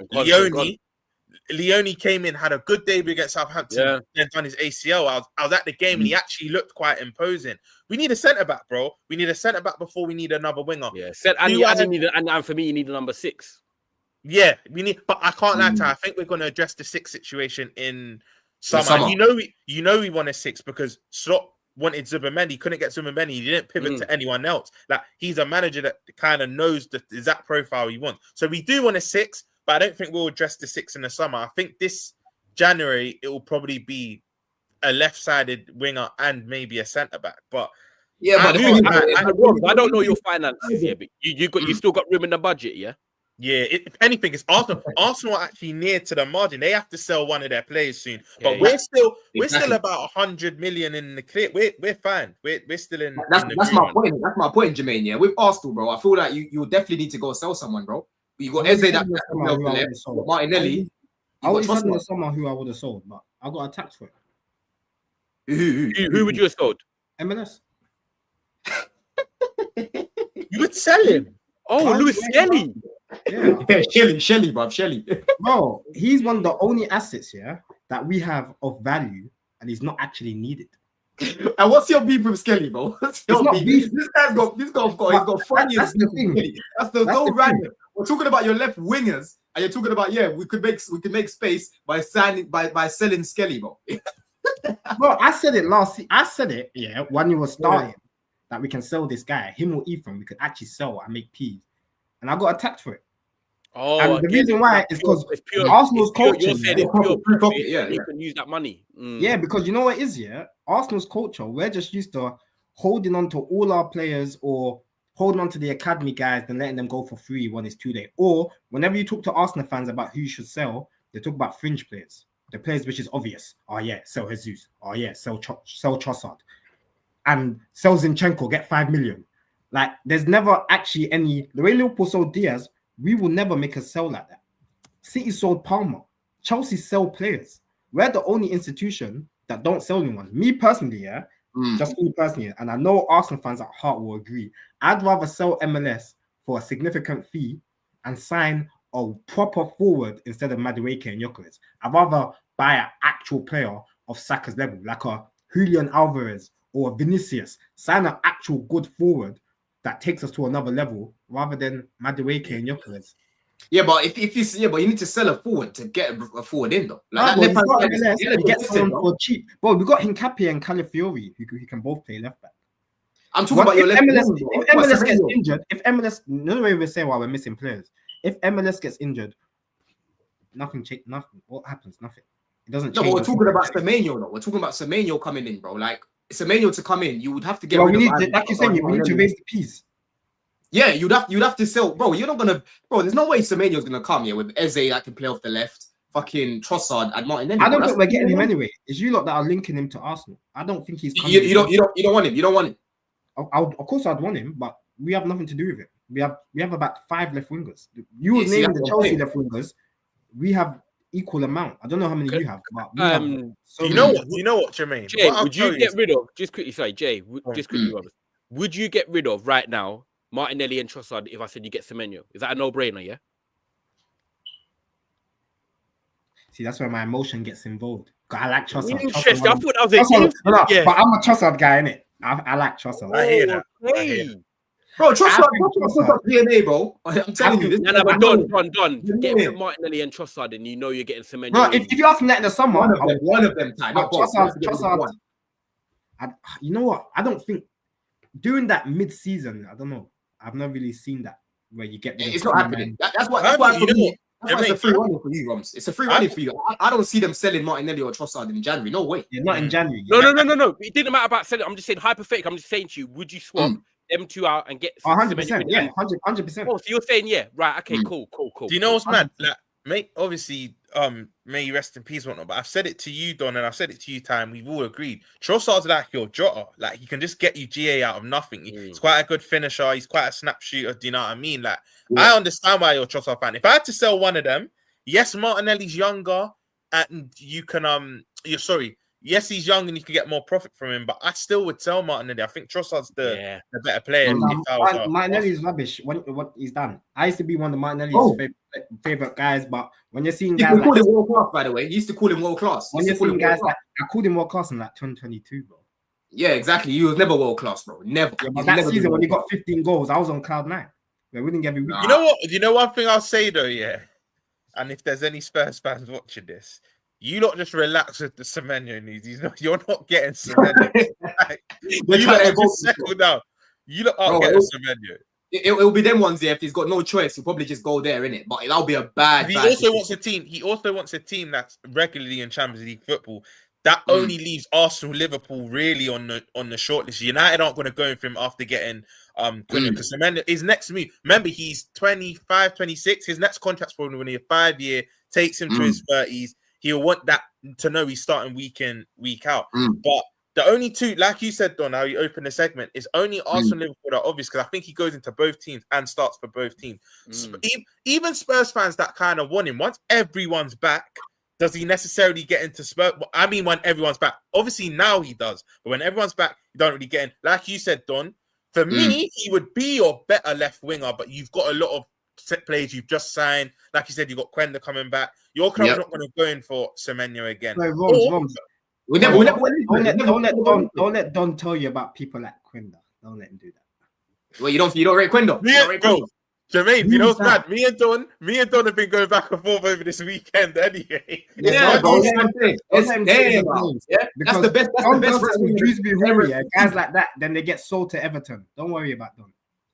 Leone came in, had a good debut against Southampton, then done his ACL. I was at the game and he actually looked quite imposing. We need a centre back, bro. We need a centre back before we need another winger. Yeah, and for me, you need a number 6. Yeah, we need, but I can't lie to you. I think we're going to address the 6 situation in summer. You know we want a 6 because Slot wanted Zubimendi, couldn't get Zubimendi. He didn't pivot to anyone else. Like he's a manager that kind of knows the exact profile he wants. So we do want a 6, but I don't think we'll address the 6 in the summer. I think this January it will probably be a left-sided winger and maybe a centre back. But I don't know your finances here, but you still got room in the budget, yeah. Yeah, if anything, it's Arsenal. Arsenal are actually near to the margin. They have to sell one of their players soon. But we're still about 100 million in the clear. We're fine. We're still in. That's my point. That's my point, Jermaine. Yeah, with Arsenal, bro, I feel like you definitely need to go sell someone, bro. You got Eze that Martinelli. I would have sold someone who I would have sold, but I got attacked for it. Who would you have sold? MLS. You would sell him. Oh, Lewis Skelly. Yeah, Shelly, bro. Bro, he's one of the only assets that we have of value, and he's not actually needed. And what's your beef with Skelly, bro? What's your beef? This guy's got 5 years. That's the thing. That's no random. We're talking about your left wingers, and you're talking about we could make space by selling Skelly, bro. Bro, I said it when you were starting that we can sell this guy, him or Ethan, we could actually sell and make peas. And I got attacked for it. Oh, And the again, reason why is because Arsenal's coaching. You're saying it's pure profit. Yeah, you can use that money. Yeah, because you know what it is, yeah? Arsenal's culture, we're just used to holding on to all our players or holding on to the academy guys and letting them go for free when it's too late. Or whenever you talk to Arsenal fans about who you should sell, they talk about fringe players. The players which is obvious. Oh yeah, sell Jesus. Oh yeah, sell Trossard. And sell Zinchenko, get 5 million. Like, there's never actually any... The way Liverpool sold Diaz, we will never make a sell like that. City sold Palmer. Chelsea sell players. We're the only institution that don't sell anyone. Me personally, yeah, just me personally, and I know Arsenal fans at heart will agree. I'd rather sell MLS for a significant fee and sign a proper forward instead of Madueke and Gyökeres. I'd rather buy an actual player of Saka's level, like a Julian Alvarez or a Vinicius. Sign an actual good forward that takes us to another level rather than Madueke and Gyökeres. Yeah, but but you need to sell a forward to get a forward in though. Like you get someone for cheap. Well, we got Hincapié and Calafiori who can both play left back. I'm talking about your left. If MLS gets injured, no way we're saying why we're missing players. If MLS gets injured, nothing. What happens? Nothing. It doesn't change. No, but we're talking about Semenyo though. We're talking about Semenyo coming in, bro. Like Semenyo to come in, you would have to get rid of. Like you're saying, we need to raise the piece. Yeah, you'd have to sell, bro. You're not gonna, bro. There's no way Semenyo's gonna come here with Eze that can play off the left, fucking Trossard and Martinelli. I don't think we're getting him anyway. It's you lot that are linking him to Arsenal. I don't think he's. You don't want him. You don't want him. Of course, I'd want him, but we have nothing to do with it. We have about 5 left wingers. You would name the Chelsea left wingers. We have equal amount. I don't know how many you have, but we have so you know what, Jermaine? Jay, would you get rid of just quickly? Sorry, Jay. Just quickly, would you get rid of right now Martinelli and Trossard if I said you get Semenyo? Is that a no-brainer? Yeah. See, that's where my emotion gets involved. I like Trossard. Interesting. I thought that was yeah. But I'm a Trossard guy, innit? I like Trossard. I hear that. Bro, Trossard DNA, bro. I'm telling you this. No, but Don. Get rid of Martinelli and Trossard, and you know you're getting Semenyo. Bro, if you ask me that in the summer, one of them time. Trossard. You know what? I don't think during that mid-season, I don't know. I've not really seen that where you get. It's not happening. That's why for me. It's a free running for you, Romz. It's a free running for you. I don't see them selling Martinelli or Trossard in January. No way. Yeah, not in January. No. It didn't matter about selling. I'm just saying hypothetical. I'm just saying to you, would you swap them two out and get 100%? Yeah, 100%. Oh, so you're saying right? Okay, cool. Do you know what's mad? Like, mate, obviously, may you rest in peace, whatnot. But I've said it to you, Don, and I've said it to you, Time. We've all agreed. Trossard's like your Jota. Like, he can just get you GA out of nothing. He's quite a good finisher. He's quite a snap shooter. Do you know what I mean? Like, I understand why you're a Trossard fan. If I had to sell one of them, yes, Martinelli's younger, and you can yes, he's young and you can get more profit from him, but I still would sell Martinelli. I think Trossard's the better player. Martinelli's rubbish. What he's done. I used to be one of Martinelli's favorite guys, but when you're seeing guys, call him world class, by the way, he used to call him world class. When you're seeing guys like, I called him world class in like 2022, bro. Yeah, exactly. He was never world class, bro. Never. Yeah, but that season when he got 15 goals, I was on cloud 9. We're winning every week. You know what? You know one thing I'll say though, yeah. And if there's any Spurs fans watching this, you lot just relax with the Semenyo needs. You're not getting Semenyo. You lot just settle down. You lot aren't getting Semenyo. It'll be them ones there. If he's got no choice, he'll probably just go there, innit? But that'll be a bad. He also wants a team that's regularly in Champions League football. That only leaves Arsenal, Liverpool really on the shortlist. United aren't going to go in for him after getting because Semenyo, his next move. Remember, he's 25, 26. His next contract's probably going to be a 5-year. Takes him to his 30s. He'll want that to know he's starting week in, week out. But the only two, like you said, Don, how you open the segment, is only Arsenal, Liverpool are obvious because I think he goes into both teams and starts for both teams. Even Spurs fans that kind of want him, once everyone's back, does he necessarily get into Spurs? I mean, when everyone's back. Obviously, now he does. But when everyone's back, you don't really get in. Like you said, Don, for me, he would be your better left winger, but you've got a lot of set players you've just signed. Like you said, you've got Quenda coming back. Your club's not going to go in for Semenyo again. No, Romz. Don't let Don tell you about people like Quenda. Don't let him do that. Well, you don't rate Quenda. Bro, Jermaine, you know what's mad? Me and Don have been going back and forth over this weekend anyway. Yeah, bro. That's the best. Guys like that, then they get sold to Everton. Don't worry about Don.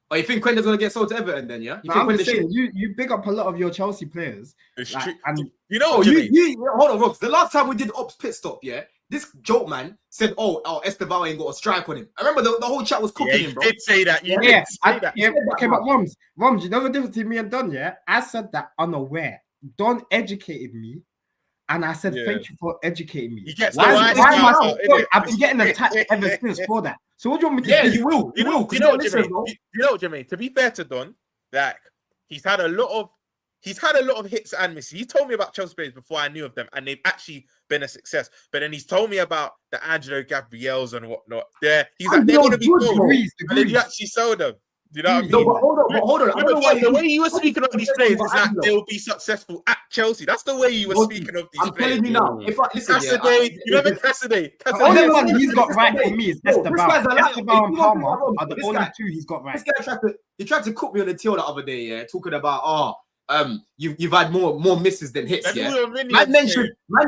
Oh, you think Quenda's gonna get sold to Everton then? Yeah. You No, think I'm Quenda just saying, should... you big up a lot of your Chelsea players. It's Like, true. and You know, Oh, Jimmy, hold on, Rox. The last time we did Ops pit stop, yeah, this joke man said, "Oh, Esteval ain't got a strike on him." I remember the whole chat was cooking yeah, him, you bro. did say that. You yeah, did say that. yeah, okay, but Romz, you know the difference between me and Don, yeah? I said that unaware. Don educated me, and I said, thank you for educating me. He gets Why the am wise I out, so innit? I've been getting attacked ever since for that. So what do you want me to Yeah, do? you will. You know, Jermaine. To be fair to Don, like he's had a lot of hits and misses. He told me about Chelsea players before I knew of them, and they've actually been a success. But then he's told me about the Angelo Gabriels and whatnot. He's like, they're gonna be cool. And then you actually sold them. Do you know what I mean? No, but hold on. I don't know why the way you were speaking of these players is that they'll be successful at Chelsea. That's the way you were speaking of these I'm players. telling you now. If I listen, Cassidy, you remember Cassidy? The only one he's got right for me is Esteban. This guy's a liar. Esteban and You Palmer know what, are the this only guy- two he's got right. This guy tried to cook me on the tail the other day, yeah, talking about you've had more misses than hits, yeah. Man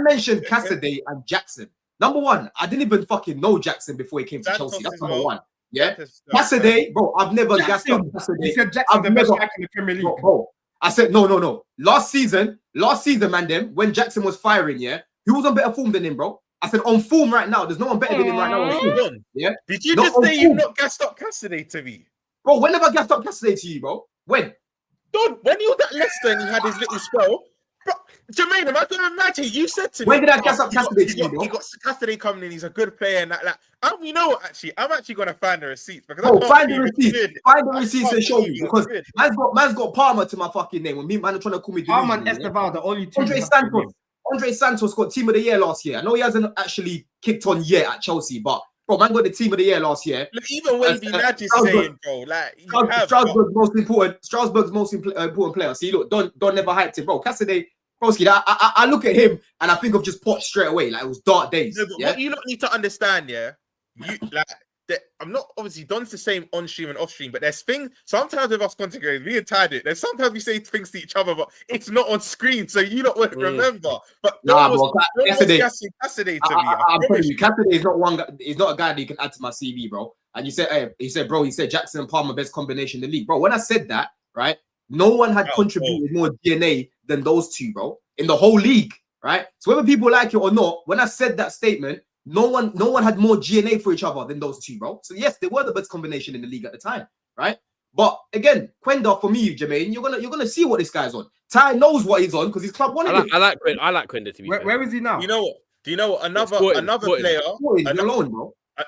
mentioned Cassidy and Jackson. Number one, I didn't even fucking know Jackson before he came to Chelsea. That's number one. Yeah, Cassidy, bro. I've never gassed up Cassidy. He said Jackson's the best back in the Premier League. Bro, I said no. Last season, man, them when Jackson was firing, yeah, who was on better form than him, bro? I said on form right now. There's no one better than him right now. On form. Yeah. Did you just say you've not gassed up Cassidy to me, bro? When have I gassed up Cassidy to you, bro? When? Don, when he was at Leicester and he had his little spell, bro, Jermaine, am I going to imagine you said to me? When did I gas up Cassidy to you, bro? He got Cassidy coming in. He's a good player and that. You know what? Actually, I'm actually going to find the receipts because find the receipts. Find the receipts and show me because man's got Palmer to my fucking name. When me man are trying to call me Palmer and Esteval, the only two. Andre Santos got team of the year last year. I know he hasn't actually kicked on yet at Chelsea, but bro, man got the team of the year last year. Look, even Wavy Nadge is saying, bro, like Strasbourg's most important player. See, look, Don never hyped him, bro. Cassidy, broski, I look at him and I think of just Poch straight away. Like it was dark days. No, but what you don't need to understand, yeah, I'm not obviously Don's the same on stream and off stream, but there's things sometimes with us content creators, we entitled it. There's sometimes we say things to each other, but it's not on screen, so you don't remember. But Cassidy to me. I'm telling you, Cassidy is not one guy, he's not a guy that you can add to my CV, bro. And you said, he said Jackson and Palmer best combination in the league, bro. When I said that, right, no one had contributed more DNA than those two, bro, in the whole league, right? So whether people like it or not, when I said that statement, no one had more GNA for each other than those two, bro. So yes, they were the best combination in the league at the time, right? But again, Quenda for me, Jermaine, you're gonna see what this guy's on. Ty knows what he's on because his club wanted him. I like Quenda to be fair. Where is he now? You know what? Do you know what?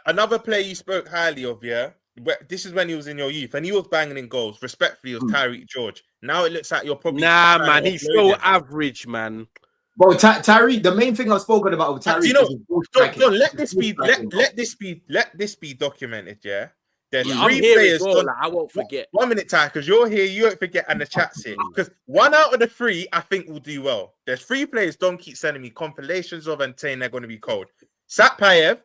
Another player you spoke highly of, yeah. This is when he was in your youth and he was banging in goals. Respectfully, it was Tyreek George. Now it looks like you're probably man. He's so average, man. Bro, Tyreek, the main thing I've spoken about with Tyreek, Don't let this be documented, yeah. There's three players. I won't forget. 1 minute, Ty, because you're here, you won't forget, and the chat's here. Because 1 out of the 3, I think, will do well. There's 3 players Don keeps sending me compilations of and saying they're going to be cold. Satpayev,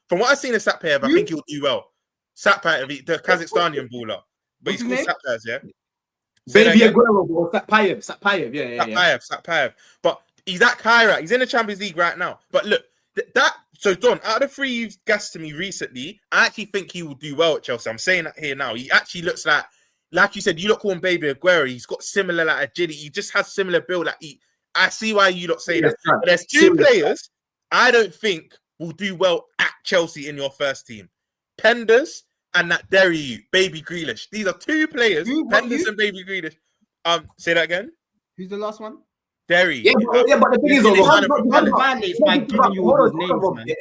from what I've seen of Satpayev, I think he'll do well. Satpayev, the Kazakhstanian baller. But he's called Satpayev, yeah? Baby Aguero, bro. Satpayev, yeah. Satpayev. But he's at Kyra. He's in the Champions League right now. But look, so Don, out of the 3 you've gassed to me recently, I actually think he will do well at Chelsea. I'm saying that here now. He actually looks like you said, you lot call him Baby Aguero. He's got similar agility. He just has similar build. I see why you lot say that. But there's 2 players I don't think will do well at Chelsea in your first team. Penders and that Derry Baby Grealish. These are 2 players. Penders and Baby Grealish. Say that again. Who's the last one? Derry. Yeah, but the thing is, it's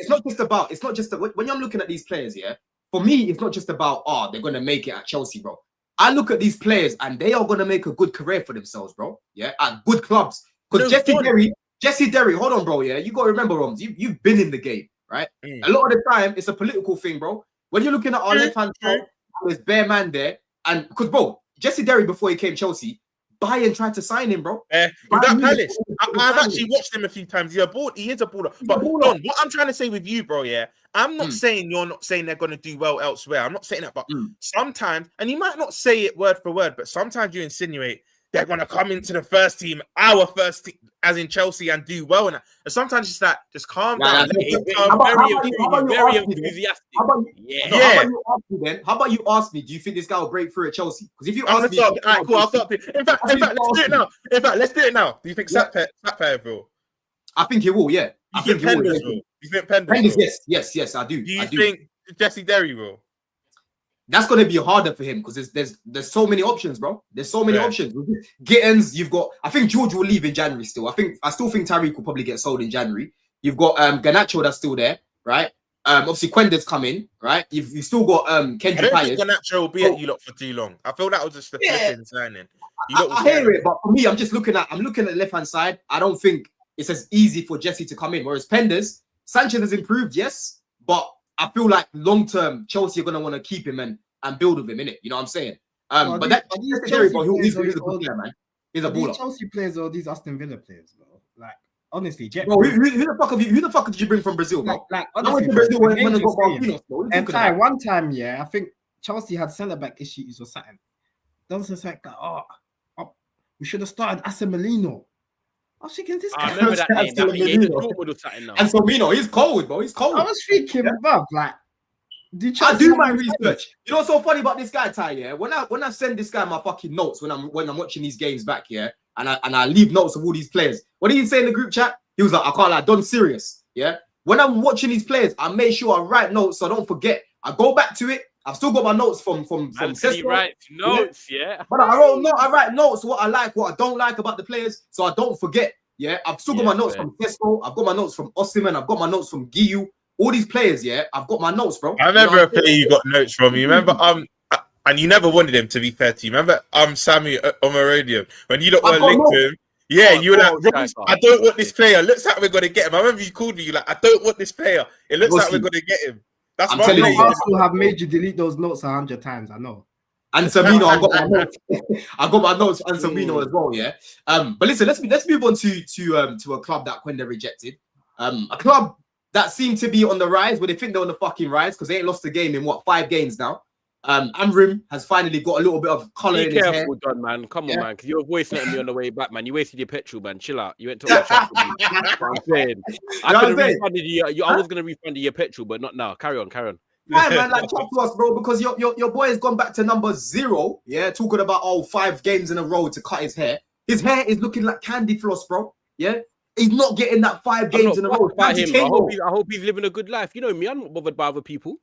not just about when I'm looking at these players, yeah. For me, it's not just about they're gonna make it at Chelsea, bro. I look at these players and they are gonna make a good career for themselves, bro. Yeah, at good clubs. Because Jesse Derry, hold on, bro. Yeah, you gotta remember, Romz, you've been in the game, right? A lot of the time, it's a political thing, bro. When you're looking at our left hand side, there's bare man there, and because bro, Jesse Derry before he came Chelsea, Bayern tried to sign him, bro. That Palace. I've actually watched him a few times. He is a baller. But Don, what I'm trying to say with you, bro, yeah, I'm not saying you're not saying they're going to do well elsewhere. I'm not saying that, but sometimes, and you might not say it word for word, but sometimes you insinuate they're gonna come into the first team, our first team, as in Chelsea, and do well. And sometimes just that, just calm down. He's How very enthusiastic. How about you ask me then? How about you ask me? Do you think this guy will break through at Chelsea? Because if you ask me, all right, cool. I'll start. In fact, let's do it now. Let's do it now. Do you think Sapphire will? I think he will. Yeah. I think Penders will. You think Penders? Yes, I do. Do you think Jesse Derry will? That's going to be harder for him because there's so many options, bro. There's so many options. Gittins, you've got. I think George will leave in January still. I still think Tariq will probably get sold in January. You've got Garnacho that's still there, right? Obviously Quender's coming, right? You've still got Kendrick. I don't think Garnacho will be at you lot for too long. I feel that was just the flipping signing. I hear it, but for me, I'm looking at the left hand side. I don't think it's as easy for Jesse to come in. Whereas Penders, Sanchez has improved, yes, but I feel like long term Chelsea are gonna want to keep him and build with him, innit? You know what I'm saying? But he's a good player, man. He's a baller. These Chelsea players or these Aston Villa players, bro. Like honestly, bro, who the fuck did you bring from Brazil, bro? Like honestly, and one time, I think Chelsea had centre back issues or something. That was like, we should have started Semenyo. I was thinking this guy. I remember that name. And Semenyo, he's cold, bro. He's cold. I was thinking, bro, like. I do my research. You know what's so funny about this guy, Ty? Yeah, when I send this guy my fucking notes when I'm watching these games back, and I leave notes of all these players. What did he say in the group chat? He was like, I can't lie, Don serious. Yeah. When I'm watching these players, I make sure I write notes so I don't forget. I go back to it. I've still got my notes from Sesko. Right, notes, yeah. But I write notes what I like, what I don't like about the players, so I don't forget. Yeah, I've still got my notes from Sesko. I've got my notes from Osimhen. I've got my notes from Guiu. All these players, I've got my notes, bro. I remember a player you got notes from. You remember, and you never wanted him, to be fair to you. Remember, Sammy Omarodium, when you don't want to link to him. Yeah, you were like, I don't want this player. Looks like we're gonna get him. I remember you called me. You like, I don't want this player. It looks like we're gonna get him. That's my player. I still have made you delete those notes 100 times. I know. And Semenyo, I got my notes. I got my notes and Semenyo as well. Yeah. But listen, let's move on to a club that Quenda rejected. A club that seem to be on the rise, where they think they're on the fucking rise because they ain't lost a game in 5 games now. Amrim has finally got a little bit of colour in his hair. John, man. Come on, man, because your voice letting me on the way back, man. You wasted your petrol, man. Chill out. You went to Old Trafford. I'm saying. I could have refunded you. I was going to refund your petrol, but not now. Carry on. Yeah, man, like talk to us, bro, because your boy has gone back to number 0. Yeah, talking about 5 games in a row to cut his hair. His hair is looking like candy floss, bro. Yeah. He's not getting that 5 games in a row. I hope he's living a good life. You know me, I'm not bothered by other people.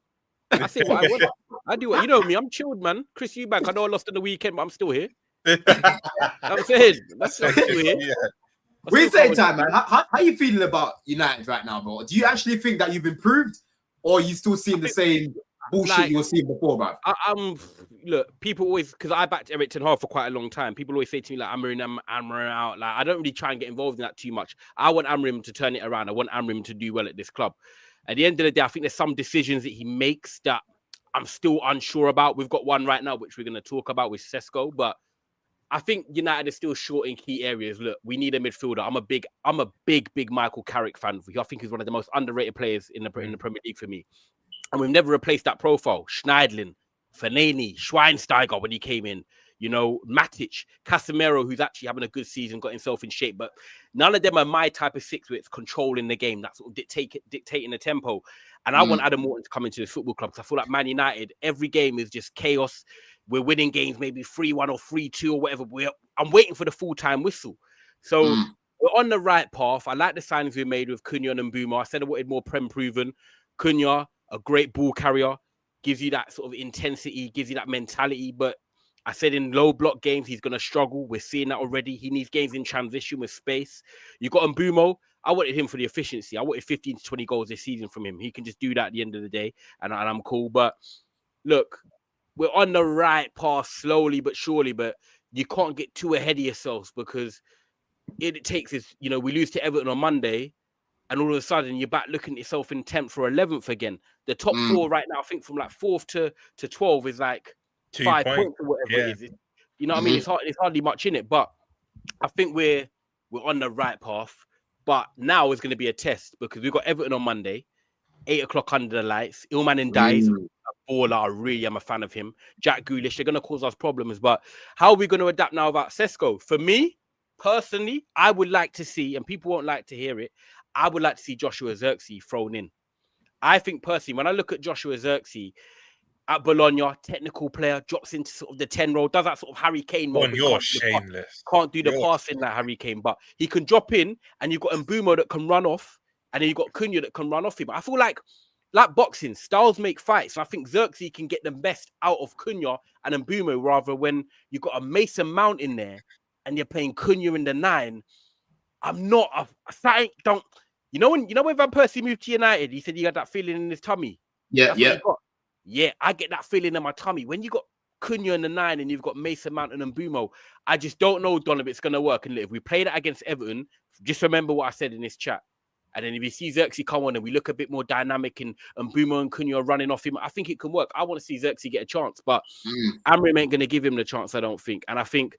I say what I want. I do what you know me. I'm chilled, man. Chris Eubank, I know I lost on the weekend, but I'm still here. I'm saying, I'm still here. Yeah. What are you saying, Time, man? How are you feeling about United right now, bro? Do you actually think that you've improved, or are you still seeing the same bullshit you were seeing before, bro? Look, people always, because I backed Eric Ten Hag for quite a long time. People always say to me like, Amrim out. Like, I don't really try and get involved in that too much. I want Amrim to turn it around. I want Amrim to do well at this club. At the end of the day, I think there's some decisions that he makes that I'm still unsure about. We've got one right now, which we're going to talk about with Sesko, but I think United is still short in key areas. Look, we need a midfielder. I'm a big Michael Carrick fan. I think he's one of the most underrated players in the Premier League for me. And we've never replaced that profile. Schneidlin, Fellaini, Schweinsteiger when he came in, you know, Matic, Casemiro, who's actually having a good season, got himself in shape. But none of them are my type of 6 where it's controlling the game, that's sort of dictating the tempo. And I want Adam Morton to come into this football club because I feel like Man United, every game is just chaos. We're winning games maybe 3-1 or 3-2 or whatever. I'm waiting for the full-time whistle. So we're on the right path. I like the signings we made with Cunha and Mbeumo. I said I wanted more Prem proven. Cunha, a great ball carrier, gives you that sort of intensity, gives you that mentality. But I said in low block games, he's going to struggle. We're seeing that already. He needs games in transition with space. You got Mbeumo. I wanted him for the efficiency. I wanted 15 to 20 goals this season from him. He can just do that at the end of the day, and I'm cool. But look, we're on the right path slowly but surely, but you can't get too ahead of yourselves because it takes is, you know, we lose to Everton on Monday and all of a sudden you're back looking at yourself in 10th or 11th again. The top 4 right now, I think from like 4th to 12 is like 5 points or whatever it is. You know what I mean? It's hardly much in it, but I think we're on the right path. But now it's going to be a test because we've got Everton on Monday, 8 o'clock under the lights. Ilman and Dice, a baller. I really am a fan of him. Jack Grealish, they're going to cause us problems. But how are we going to adapt now about Sesko? For me, personally, I would like to see, and people won't like to hear it, I would like to see Joshua Zirkzee thrown in. I think personally, when I look at Joshua Zirkzee at Bologna, technical player, drops into sort of the 10 role, does that sort of Harry Kane mode. You're shameless. Can't do the passing like Harry Kane, but he can drop in, and you've got Mbumo that can run off, and then you've got Cunha that can run off him. I feel like boxing, styles make fights. So I think Zirkzee can get the best out of Cunha and Mbumo, rather when you've got a Mason Mount in there and you're playing Cunha in the 9. You know when Van Persie moved to United, he said he had that feeling in his tummy. Yeah. Yeah, I get that feeling in my tummy. When you got Cunha in the 9 and you've got Mason Mount and Mbumo, I just don't know, Don, if it's going to work. And if we play that against Everton, just remember what I said in this chat. And then if you see Zirkzee come on and we look a bit more dynamic and Mbumo and Cunha are running off him, I think it can work. I want to see Zirkzee get a chance, but Amrim ain't going to give him the chance, I don't think. And I think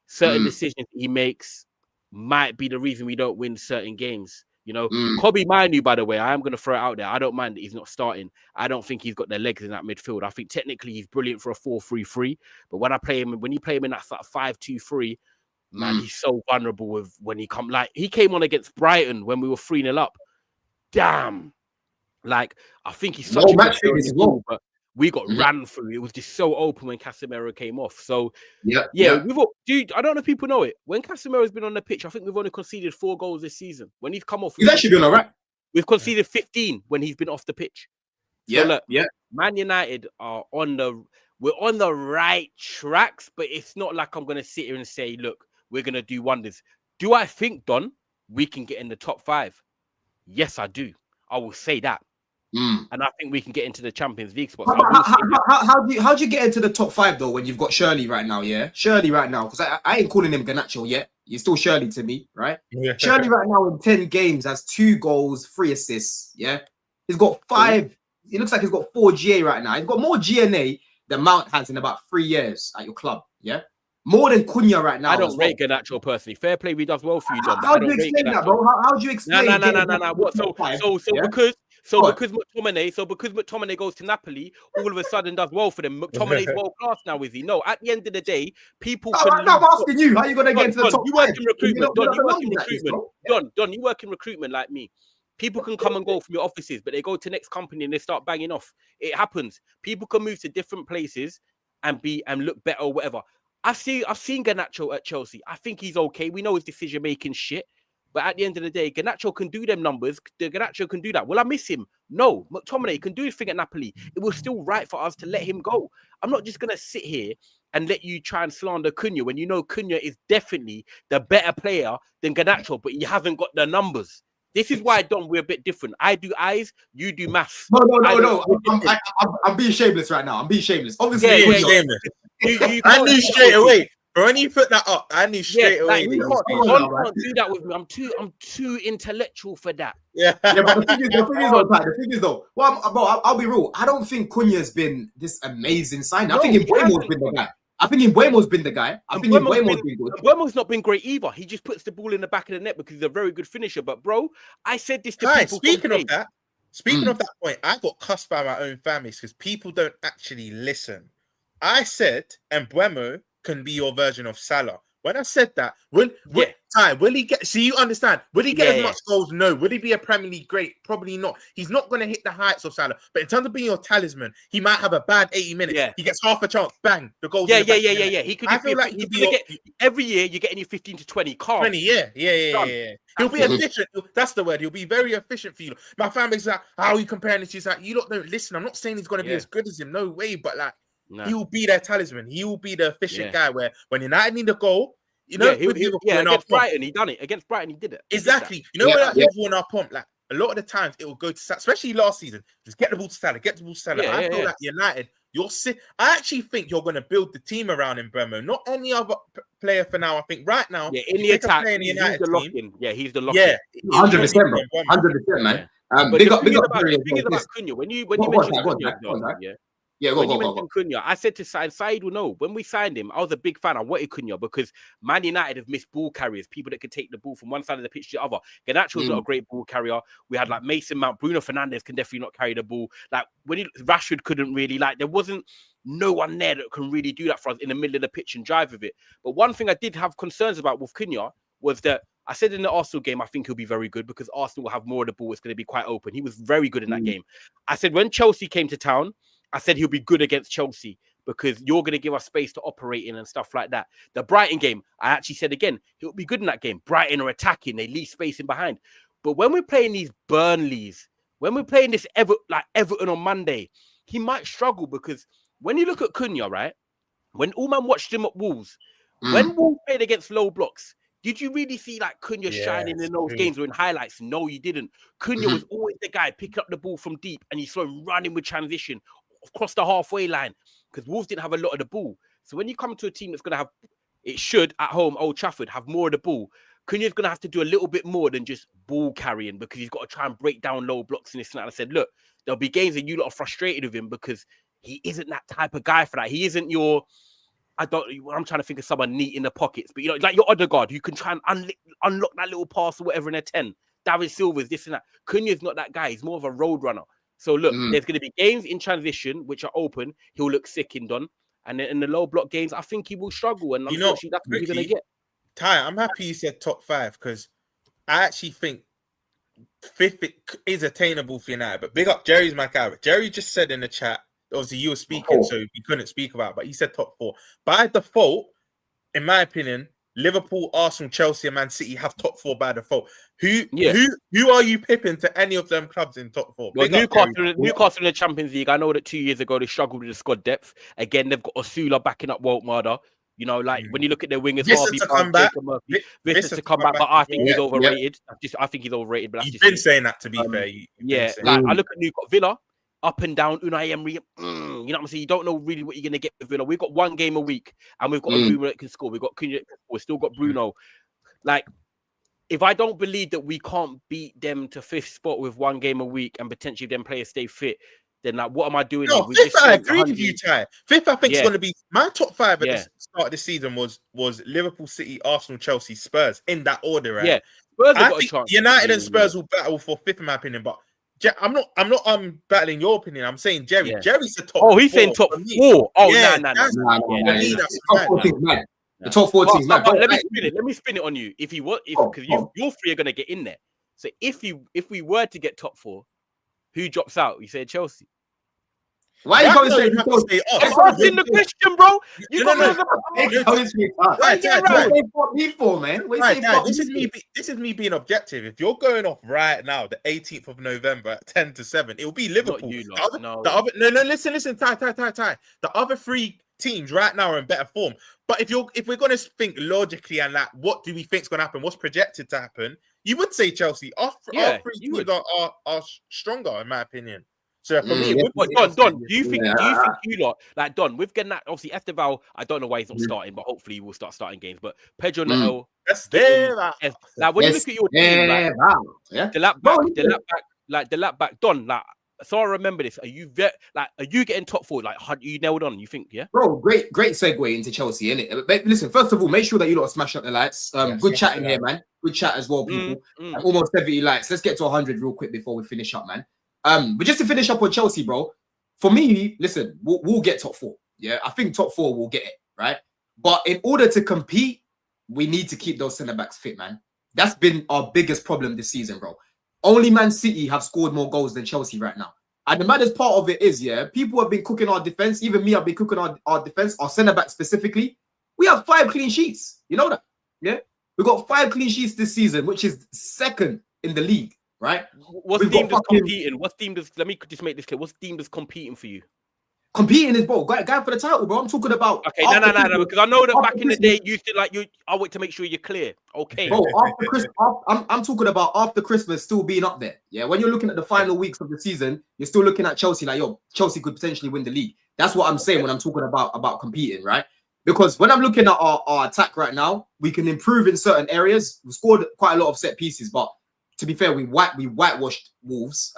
certain decisions he makes might be the reason we don't win certain games. You know, Kobe Mainu, by the way, I am going to throw it out there. I don't mind that he's not starting. I don't think he's got the legs in that midfield. I think technically he's brilliant for a 4-3-3. But when you play him in that 5-2-3, man, he's so vulnerable with when he come. Like, he came on against Brighton when we were 3-0 up. Damn. Like, I think he's such a good player as well, but we got ran through. It was just so open when Casemiro came off. So, dude, I don't know if people know it. When Casemiro's been on the pitch, I think we've only conceded 4 goals this season. When he's come off, he's actually been all right. We've conceded 15 when he's been off the pitch. So look, Man United we're on the right tracks, but it's not like I'm going to sit here and say, look, we're going to do wonders. Do I think, Don, we can get in the top 5? Yes, I do. I will say that. And I think we can get into the Champions League spots. How do you get into the top 5 though when you've got Shirley right now? Yeah, Shirley right now, because I ain't calling him Garnacho yet. He's still Shirley to me, right? Yeah. Shirley right now in 10 games has 2 goals, 3 assists. Yeah, he's got 5. It looks like he's got 4 GA right now. He's got more GNA than Mount has in about 3 years at your club. Yeah. More than Cunha right now. I don't rate Garnacho personally. Fair play, he does well for you, John. How do you explain that, bro? How do you explain? No. What? Because McTominay goes to Napoli, all of a sudden does well for them. McTominay's world class now, is he? No. At the end of the day, people. I'm asking you. How are you gonna get into the top 5? You work in recruitment, Don. You work in recruitment, Don. You work in recruitment like me. People can come and go from your offices, but they go to next company and they start banging off. It happens. People can move to different places and look better or whatever. I've seen Garnacho at Chelsea. I think he's okay. We know his decision making shit, but at the end of the day, Garnacho can do them numbers. Garnacho can do that. Will I miss him? No. McTominay can do his thing at Napoli. It was still right for us to let him go. I'm not just gonna sit here and let you try and slander Cunha when you know Cunha is definitely the better player than Garnacho, but he hasn't got the numbers. This is why, Don, we're a bit different. I do eyes, you do maths. No. I'm being shameless right now. I'm being shameless. Obviously, shameless. I knew straight away. But when you put that up, I knew straight away. Don can't do that with me. I'm too intellectual for that. Yeah, but the thing is though, I'll be real. I don't think Cunha's been this amazing sign. I think Mbeumo's been the guy. I think Mbeumo's been the guy. I think Mbeumo's been good. Mbeumo's not been great either. He just puts the ball in the back of the net because he's a very good finisher. But bro, I said this to people. Speaking of that point, I got cussed by my own family because people don't actually listen. I said Mbeumo can be your version of Salah. When I said that, will he get? See, you understand? Will he get as much goals? No. Will he be a Premier League great? Probably not. He's not going to hit the heights of Salah. But in terms of being your talisman, he might have a bad 80 minutes. Yeah. He gets half a chance. Bang, the goal. Yeah. He could. I feel like he'd be every year you're getting your 15 to 20. Calm. 20. Yeah. He'll be efficient. That's the word. He'll be very efficient for you. My family's like, how are you comparing this? He's like, you lot don't listen. I'm not saying he's going to be as good as him. No way. But like, he will be their talisman. He will be the efficient guy where when United need a goal, you know, against Brighton, he done it. Against Brighton, he did it. Exactly. You know what? Liverpool in our pump, like a lot of the times, it will go to Salah, especially last season. Just get the ball to Salah. I feel like United, I actually think you're going to build the team around Mbeumo, not any other player for now. I think right now, in the attack, he's the lock-in. Yeah, he's the lock-in. Yeah, 100%, bro. 100%, man. But the thing is about Cunha, when you mention Cunha, Yeah, when you go. mentioned Cunha, I said to Said will know. When we signed him, I was a big fan. I wanted Cunha because Man United have missed ball carriers, people that could take the ball from one side of the pitch to the other. Garnacho's not a great ball carrier. We had like Mason Mount, Bruno Fernandes can definitely not carry the ball. Like Rashford couldn't really, like there wasn't no one there that can really do that for us in the middle of the pitch and drive with it. But one thing I did have concerns about with Cunha was that I said in the Arsenal game, I think he'll be very good because Arsenal will have more of the ball. It's going to be quite open. He was very good in that game. I said when Chelsea came to town, I said he'll be good against Chelsea because you're going to give us space to operate in and stuff like that. The Brighton game, I actually said again, he'll be good in that game. Brighton are attacking. They leave space in behind. But when we're playing these Burnleys, when we're playing this Everton on Monday, he might struggle because when you look at Cunha, right, when all man watched him at Wolves, when Wolves played against low blocks, did you really see like Cunha shining in those games or in highlights? No, you didn't. Cunha was always the guy picking up the ball from deep and you saw him running with transition across the halfway line because Wolves didn't have a lot of the ball. So when you come to a team that's going to have, it should at home, Old Trafford, have more of the ball, Cunha's going to have to do a little bit more than just ball carrying because he's got to try and break down low blocks and this and that. I said, look, there'll be games that you lot are frustrated with him because he isn't that type of guy for that. He isn't your... I'm trying to think of someone neat in the pockets, but you know, like your Odegaard, who can try and unlock that little pass or whatever in a 10. David Silva's this and that. Cunha's not that guy. He's more of a road runner. So look, there's going to be games in transition which are open. He'll look sick in done, and then in the low block games, I think he will struggle. And unfortunately, that's what he's going to get. Ty, I'm happy you said top 5 because I actually think 5th is attainable for United. But big up Jerry's my guy. Jerry just said in the chat. Obviously, you were speaking, so you couldn't speak about it, but he said top 4. By default, in my opinion, Liverpool, Arsenal, Chelsea, and Man City have top 4 by default. Who are you pipping to any of them clubs in top 4? Well, Newcastle in the Champions League. I know that 2 years ago they struggled with the squad depth. Again, they've got Osula backing up Woltmada. You know, like when you look at their wingers, Visser to come back, but I think he's overrated. I think he's overrated. But you've been saying that, to be fair. I look at Newcastle, Villa. Up and down, Unai Emery, you know what I'm saying? You don't know really what you're going to get with Villa. We've got one game a week, and we've got a Bruno that can score. We've got Cunha, we've still got Bruno. Like, if I don't believe that we can't beat them to 5th spot with one game a week, and potentially them players stay fit, then like, what am I doing? No, 5th, I agree with you, Ty. 5th, I think is going to be my top 5 at the start of the season was Liverpool, City, Arsenal, Chelsea, Spurs in that order, right? Yeah, Spurs I think United and Spurs will battle for 5th, in my opinion, but. I'm not battling your opinion. I'm saying Jerry. Yeah. Jerry's the top. Oh, he's saying top 4. Oh, no. The top 4 teams. Let me spin it on you. If because your 3 are gonna get in there. So if we were to get top 4, who drops out? You say Chelsea. Why are you going to say Chelsea? I'm asking the question, bro. You got This is me being objective. If you're going off right now, the 18th of November at 10 to 7, it will be Liverpool. Listen, Ty. The other 3 teams right now are in better form. But if we're going to think logically and like, what do we think is going to happen? What's projected to happen? You would say Chelsea. Our 3 teams are stronger, in my opinion. So for me, Don, do you think you lot like Don with getting that obviously Esteval? I don't know why he's not starting, but hopefully he will start starting games. But Pedro Neto, like when you look at your team, the lap back, Don, like. So I remember this. Are you getting top 4? Like, you nailed on? You think, yeah? Bro, great segue into Chelsea, innit? But listen, first of all, make sure that you lot smash up the lights. Good chat in here, man. Good chat as well, people. Almost 70 likes. Let's get to 100 real quick before we finish up, man. But just to finish up on Chelsea, bro, for me, listen, we'll get top 4. Yeah, I think top 4 will get it, right? But in order to compete, we need to keep those centre-backs fit, man. That's been our biggest problem this season, bro. Only Man City have scored more goals than Chelsea right now. And the maddest part of it is, people have been cooking our defense. Even me, I've been cooking our defense, our centre-back specifically. We have 5 clean sheets. You know that? Yeah? We got 5 clean sheets this season, which is 2nd in the league. Right? What team does competing? Let me just make this clear. What team does competing for you? Competing is, bro, guy for the title, bro. I'm talking about. Okay, no, because I know that back in the day, you still I wait to make sure you're clear. Okay, bro. After Christmas, I'm talking about after Christmas still being up there. Yeah, when you're looking at the final weeks of the season, you're still looking at Chelsea like, Chelsea could potentially win the league. That's what I'm saying when I'm talking about competing, right? Because when I'm looking at our attack right now, we can improve in certain areas. We scored quite a lot of set pieces, but to be fair, we whitewashed Wolves.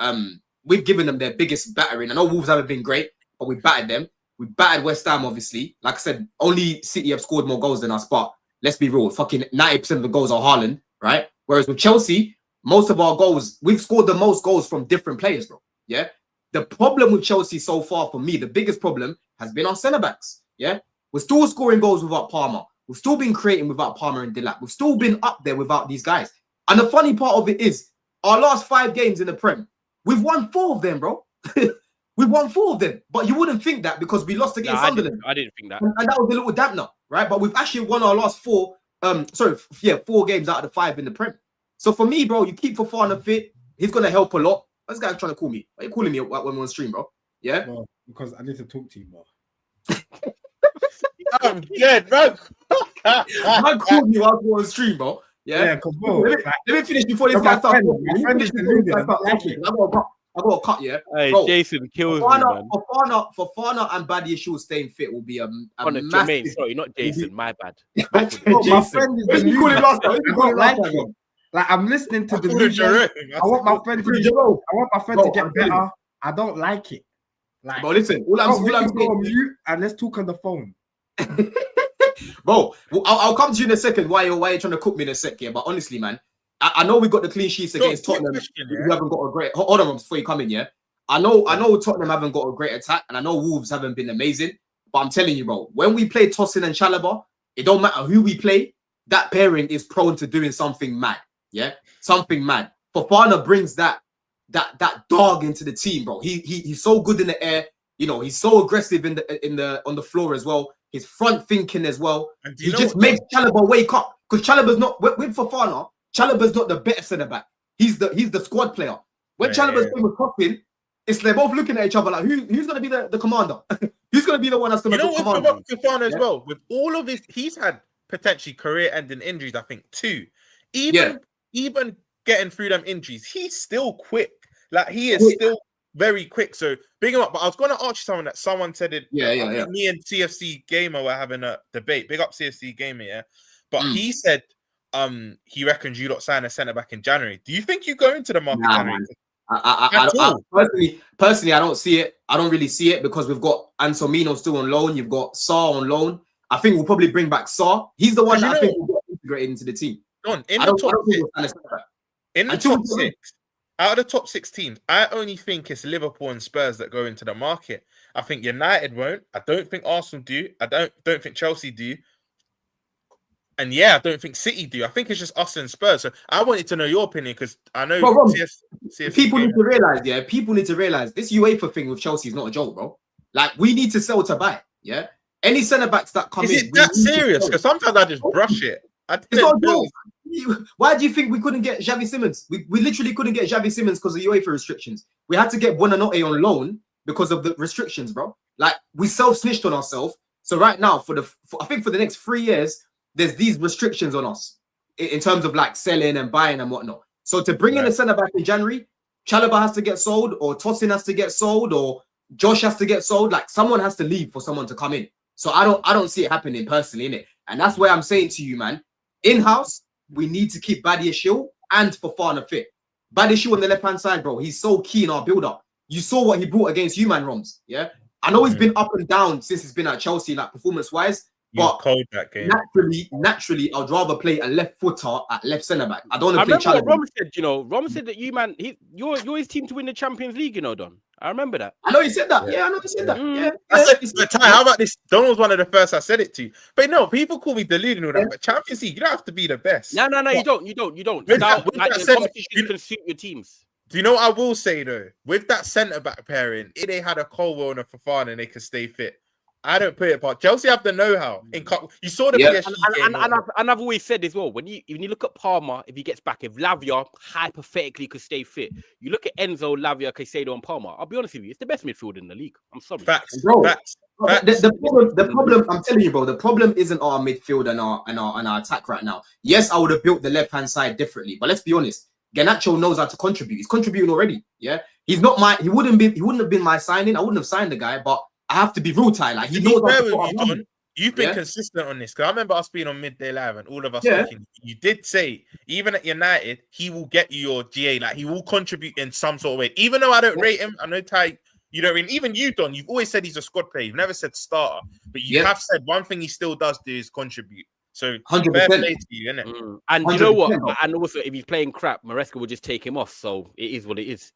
We've given them their biggest battering. I know Wolves haven't been great, but we battered them. We battered West Ham, obviously. Like I said, only City have scored more goals than us, but let's be real, fucking 90% of the goals are Haaland, right? Whereas with Chelsea, most of our goals, we've scored the most goals from different players, bro. Yeah. The problem with Chelsea so far, for me, the biggest problem has been our centre-backs. Yeah. We're still scoring goals without Palmer. We've still been creating without Palmer and Delap. We've still been up there without these guys. And the funny part of it is, our last 5 games in the Prem, we've won 4 of them, bro. We've won 4 of them. But you wouldn't think that because we lost against Sunderland. I didn't think that. And that was a little dampener, right? But we've actually won our last 4 games out of the 5 in the Prem. So for me, bro, you keep Fofana fit. He's going to help a lot. This guy's trying to call me. Why are you calling me when we're on stream, bro? Yeah? Bro, because I need to talk to you, bro. I'm dead, bro. Man called me while we're on stream, bro. Yeah, because bro, let me finish before this guy starts. My friend is deluded. I don't like it. I got a cut, yeah. Hey, bro, Jason kills me, man. Fofana and Badiashile staying fit will be a massive... Jermaine, sorry, not Jason, my bad. Bro, my friend is deluded. I don't like it. Like, I'm listening to the video. I want my friend to get better. I don't like it. Like, bro, listen, all I'm saying, and let's talk on the phone. Bro, I'll come to you in a second. Why you're trying to cook me in a sec here? But honestly, man, I know we got the clean sheets against Tottenham. We haven't got a great. Hold on, Romz, before you come in, yeah. I know Tottenham haven't got a great attack, and I know Wolves haven't been amazing. But I'm telling you, bro, when we play Tosin and Chalobah, it don't matter who we play. That pairing is prone to doing something mad. Yeah, something mad. Fofana brings that dog into the team, bro. He's so good in the air. You know, he's so aggressive on the floor as well. His front thinking as well. He just makes Chalobah wake up, because Chalobah's not with Fofana. Chalobah's not the better centre back. He's the squad player. When Chalobah's playing with Coppin, it's they're both looking at each other like who's going to be the commander? Who's going to be the one that's going to be the commander? Fofana as well. With all of this, he's had potentially career-ending injuries. I think 2. Even getting through them injuries, he's still quick. Like, he is still very quick. So big him up. But I was going to ask you something that someone said it. Yeah. Me and CFC Gamer were having a debate. Big up CFC Gamer, yeah. But he said he reckons you lot sign a centre back in January. Do you think you go into the market in January? Personally, I don't see it. I don't really see it because we've got Anselmino still on loan. You've got Sarr on loan. I think we'll probably bring back Sarr. He's the one that I think will get integrated into the team. In the top 6, out of the top 6 teams, I only think it's Liverpool and Spurs that go into the market. I think United won't. I don't think Arsenal do. I don't think Chelsea do. And I don't think City do. I think it's just us and Spurs. So I wanted to know your opinion because I know people need to realize, people need to realize this UEFA thing with Chelsea is not a joke, bro. Like, we need to sell to buy. Yeah. Any centre backs that come in. Is it that serious? Because sometimes I just brush it. It's not a joke. Why do you think we couldn't get Xavi Simons? We literally couldn't get Xavi Simons because of UEFA restrictions. We had to get Buonanotte on loan because of the restrictions, bro. Like, we self-snitched on ourselves. So right now, I think for the next 3 years, there's these restrictions on us in terms of like selling and buying and whatnot. So to bring in a centre back in January, Chalobah has to get sold, or Tosin has to get sold, or Josh has to get sold. Like, someone has to leave for someone to come in. So I don't see it happening personally, innit? And that's why I'm saying to you, man, in-house, we need to keep Badiashile and Fofana fit. Badiashile on the left-hand side, bro, he's so key in our build-up. You saw what he brought against you, man, Romz. Yeah, I know he's been up and down since he's been at Chelsea, like performance-wise. But cold that game. Naturally, I'd rather play a left footer at left centre back. I don't want to play Chalobah. Romz said that you, man, you're his team to win the Champions League, you know, Don. I remember that. I know he said that. Yeah, I know he said that. Yeah. How about this? Don was one of the first I said it to. But no, people call me delusional. But Champions League, you don't have to be the best. No, you don't. You don't. The competition can suit your teams. Do you know what I will say though? With that centre back pairing, if they had a Colwell and a Fofana and they could stay fit, I don't put it apart. Chelsea have the know-how. You saw the PSG game. And I've always said as well, when you look at Palmer, if he gets back, if Lavia hypothetically could stay fit, you look at Enzo, Lavia, Caicedo, and Palmer. I'll be honest with you, it's the best midfield in the league. I'm sorry. Facts. The problem, I'm telling you, bro, the problem isn't our midfield and our attack right now. Yes, I would have built the left-hand side differently, but let's be honest. Garnacho knows how to contribute. He's contributing already. Yeah, he wouldn't have been my signing. I wouldn't have signed the guy, but I have to be real tight. Like, he knows how to put on. You've been consistent on this, because I remember us being on Midday Live and all of us talking. You did say, even at United, he will get you your GA. Like, he will contribute in some sort of way. Even though I don't rate him, I know Ty, You know, and even you, Don, you've always said he's a squad player. You've never said starter, but you have said one thing he still does do is contribute. So 100%. fair play to you, innit? And you know what? And also, if he's playing crap, Maresca will just take him off. So it is what it is.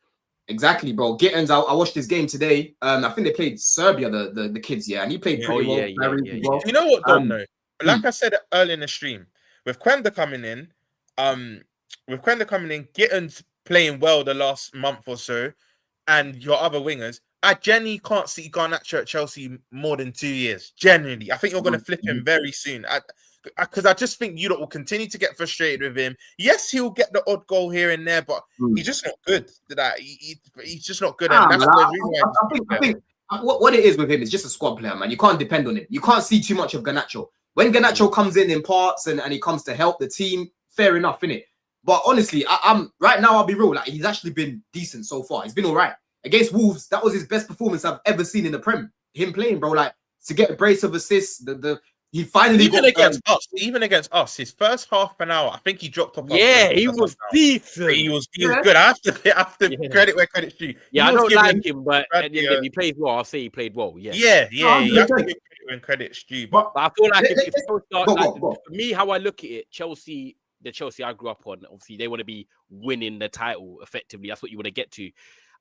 Exactly, bro. Gittins, I watched this game today. I think they played Serbia, the kids, and he played pretty well. You know what, Don? Though, like I said earlier in the stream, with Quenda coming in, Gittins playing well the last month or so, and your other wingers, I genuinely can't see Garnacho at Chelsea more than 2 years. Genuinely, I think you're going to flip him very soon. Because I just think you lot will continue to get frustrated with him. Yes, he'll get the odd goal here and there, but he's just not good. He's just not good. And that's the reason I think what it is with him is just a squad player, man. You can't depend on him. You can't see too much of Garnacho. When Garnacho comes in parts and he comes to help the team, fair enough, innit? But honestly, I'm right now, I'll be real. Like, he's actually been decent so far. He's been all right. Against Wolves, that was his best performance I've ever seen in the Prem. Him playing, bro, like, to get a brace of assists, he finally even against us, his first half an hour, I think he dropped off. Yeah, he was decent. He was good. I have to credit where credit's due. Yeah, I don't like him, but he plays well. I'll say he played well. Yeah. You have to give credit when credit's due. But I feel like if for me, how I look at it, Chelsea, the Chelsea I grew up on, obviously they want to be winning the title effectively. That's what you want to get to.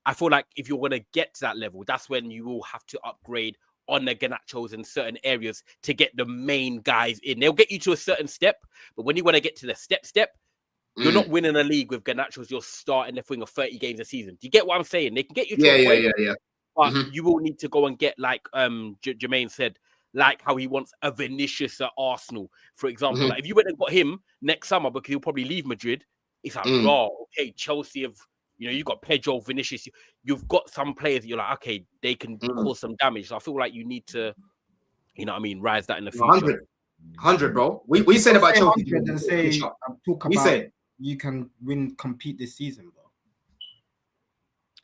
I feel like if you're going to get to that level, that's when you will have to upgrade on the Garnachos in certain areas to get the main guys in. They'll get you to a certain step, but when you want to get to the step, you're not winning a league with Garnachos. You're starting the thing of 30 games a season. Do you get what I'm saying? They can get you to a point, but you will need to go and get, like Jermaine said, like how he wants a Vinicius at Arsenal, for example. Like if you went and got him next summer because he'll probably leave Madrid, it's like, okay, Chelsea have, you've got Pedro, Vinicius, you've got some players that you're like, okay, they can cause some damage. So I feel like you need to, rise that in the future. 100, bro. We said about Chelsea. And say, talk about you can compete this season, bro.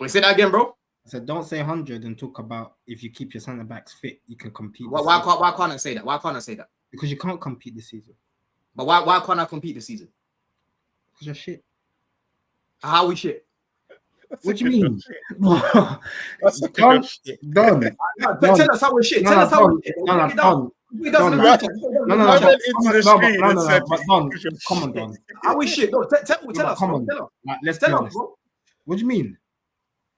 We say that again, bro. I said, don't say 100 and talk about if you keep your centre backs fit, you can compete. Why can't I say that? Why can't I say that? Because you can't compete this season. But why can't I compete this season? Because you're shit. How we shit? What do you mean? That's done. Tell us how we're shit. Tell us how we're shit. Done. Come on, Don. How we shit? No, tell us. Come on. Let's tell us. What do you mean?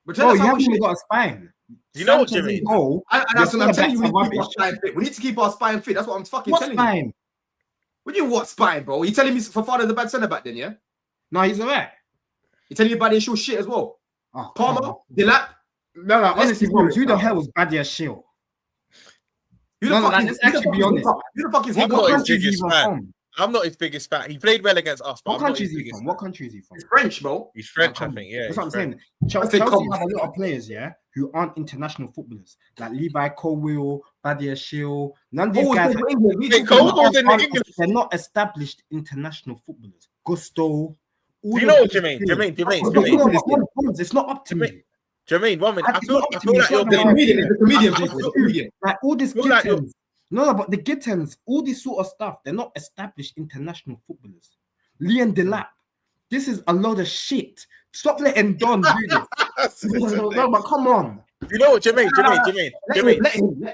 But tell us you how haven't we even got a spine. You know what you mean? I'm telling you, we need to keep our spine fit. That's what I'm fucking telling you. What do you what spine, bro? Are you telling me Fofana's a bad centre back then, yeah? No, he's alright. You telling me Badia Shield shit as well? Palmer, Dilap. No, honestly, bro, who the hell was Badia Shield? Let's actually be honest. Who the fuck is he? What country is he from? I'm not his biggest fan. He played well against us. What country is he from? What country is he from? He's French, bro. He's French, I think. Yeah, that's what I'm saying. Chelsea have a lot of players, who aren't international footballers, like Levi Colwill, Badia Shield. None of these guys. They're not established international footballers. Gusto. You know what, Jermaine? It's not up to me. Jermaine, 1 minute. I feel like you're the comedian. Like all this Gittins. No, but the Gittins, all this sort of stuff, they're not established international footballers. Leon Delap, this is a load of shit. Stop letting Don do this. No, but come on. You know what, Jermaine?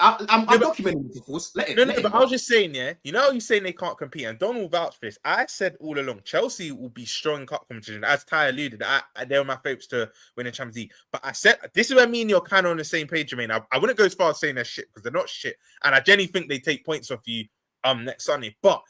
I'm documenting this, of course. Let him. But I was just saying, you know, you're saying they can't compete, and Don will vouch for this. I said all along, Chelsea will be strong in cup competition. As Ty alluded, they were my favourites to win the Champions League. But I said, this is where me and you're kind of on the same page, Jermaine. I wouldn't go as far as saying they're shit, because they're not shit. And I genuinely think they take points off you next Sunday. But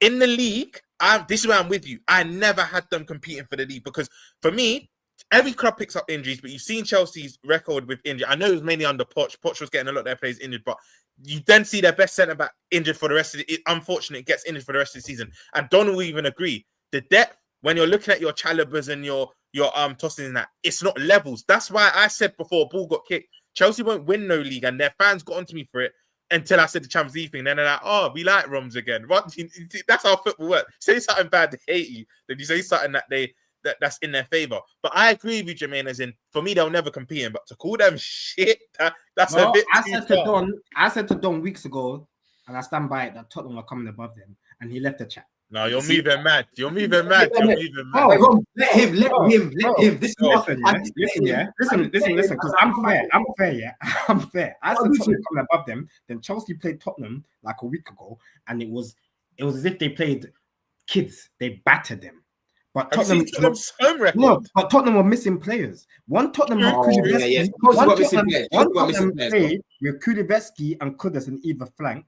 in the league, this is where I'm with you. I never had them competing for the league, because for me, every club picks up injuries, but you've seen Chelsea's record with injury. I know it was mainly under Poch. Poch was getting a lot of their players injured, but you then see their best centre back injured for the rest of it. Unfortunately, it gets injured for the rest of the season. And Don will even agree. The depth, when you're looking at your Chalobahs and your tossing in that, it's not levels. That's why I said before ball got kicked, Chelsea won't win no league, and their fans got onto me for it until I said the Champions League thing. Then they're like, oh, we like Romz again. What? That's how football works. Say something bad, they hate you. Then you say something that's in their favor. But I agree with you, Jermaine, as in, for me, they'll never compete in, but to call them shit, that's a bit I said to Don weeks ago, and I stand by it, that Tottenham are coming above them, and he left the chat. No, you're moving mad. You're moving mad. Yeah, You're yeah. moving Oh, mad. Rom, let him. This is what Listen, because I'm fair, yeah. I'm fair. I said Tottenham coming above them. Then Chelsea played Tottenham like a week ago, and it was as if they played kids. They battered them. But Tottenham's home record. No, but Tottenham were missing players. One Tottenham had Kulusevski. One Tottenham played with Kulusevski and Kudus in either flank.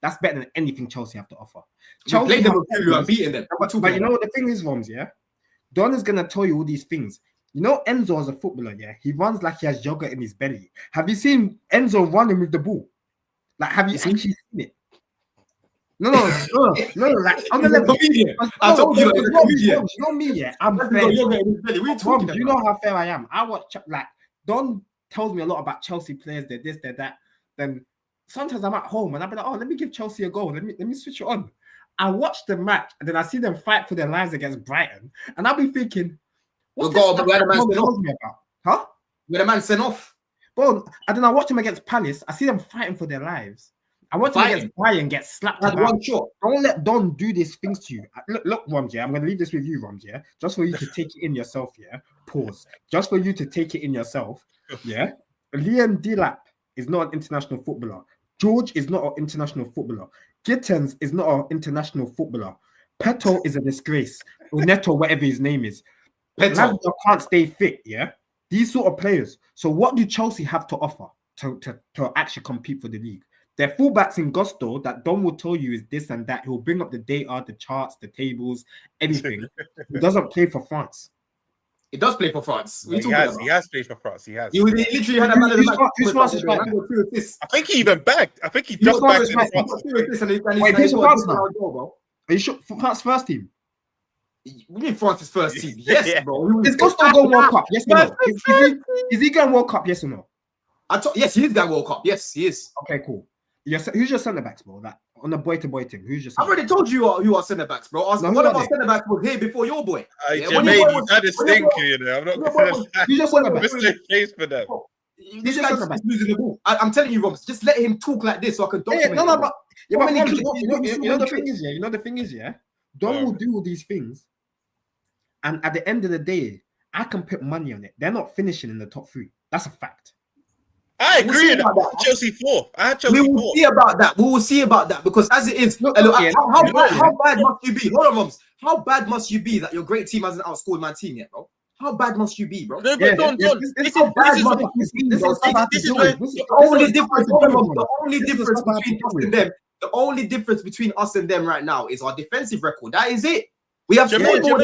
That's better than anything Chelsea have to offer. Chelsea played them with Kulu and beating them. But you know what the thing is, Romz, yeah? Don is gonna tell you all these things. You know, Enzo as a footballer, yeah, he runs like he has yogurt in his belly. Have you seen Enzo running with the ball? Like, have you actually seen it? No. Like, I'm gonna let you know me, yeah. I'm fair. You know how fair I am. I watch, like, Don tells me a lot about Chelsea players, they're this, they're that. Then sometimes I'm at home and I'll be like, oh, let me give Chelsea a goal. Let me switch it on. I watch the match and then I see them fight for their lives against Brighton. And I'll be thinking, what's this stuff that Don tells me about? Huh? Where the man sent off. Bro, and then I watch them against Palace. I see them fighting for their lives. I watch them against Bayern get slapped about. One shot. Don't let Don do these things to you. Look, Romz, yeah, I'm going to leave this with you, Romz, yeah? Just for you to take it in yourself, yeah? Pause. Just for you to take it in yourself, yeah? Liam Delap is not an international footballer. George is not an international footballer. Gittens is not an international footballer. Peto is a disgrace. Or Neto, whatever his name is. Peto can't stay fit, yeah? These sort of players. So what do Chelsea have to offer to actually compete for the league? Their fullbacks in Gusto that Don will tell you is this and that. He'll bring up the data, the charts, the tables, everything. He doesn't play for France. He does play for France. He has played for France. He has. He literally had a man of the match. I think he even bagged. I think he just bagged in France. Wait, he's France now. Are you sure France first team? We mean France's first team. Yes, bro. Is Gusto going World Cup? Yes or no? Is he going World Cup? Yes or no? Yes, he is going World Cup. Yes, he is. Okay, cool. Who's your centre backs, bro? Like on the boy to boy thing. Who's your? I've already told you who are centre backs, bro. One of our centre backs was here before your boy. Jermaine, you had a stinker, you know. I'm not going to. Who's your centre back? Face for them. This guy's just losing the ball. I'm telling you, Romz, just let him talk like this so I can document. You know the thing is, yeah. Don will do all these things, and at the end of the day, I can put money on it. They're not finishing in the top 3. That's a fact. I agree with that. Chelsea 4. I had Chelsea 4. We will see about that. We will see about that because as it is, how bad must you be? Hold on, Romz. How bad must you be that your great team hasn't outscored my team yet, bro? How bad must you be, bro? No, but Don, this is the only difference between us and them right now is our defensive record. That is it. We have Jermaine, this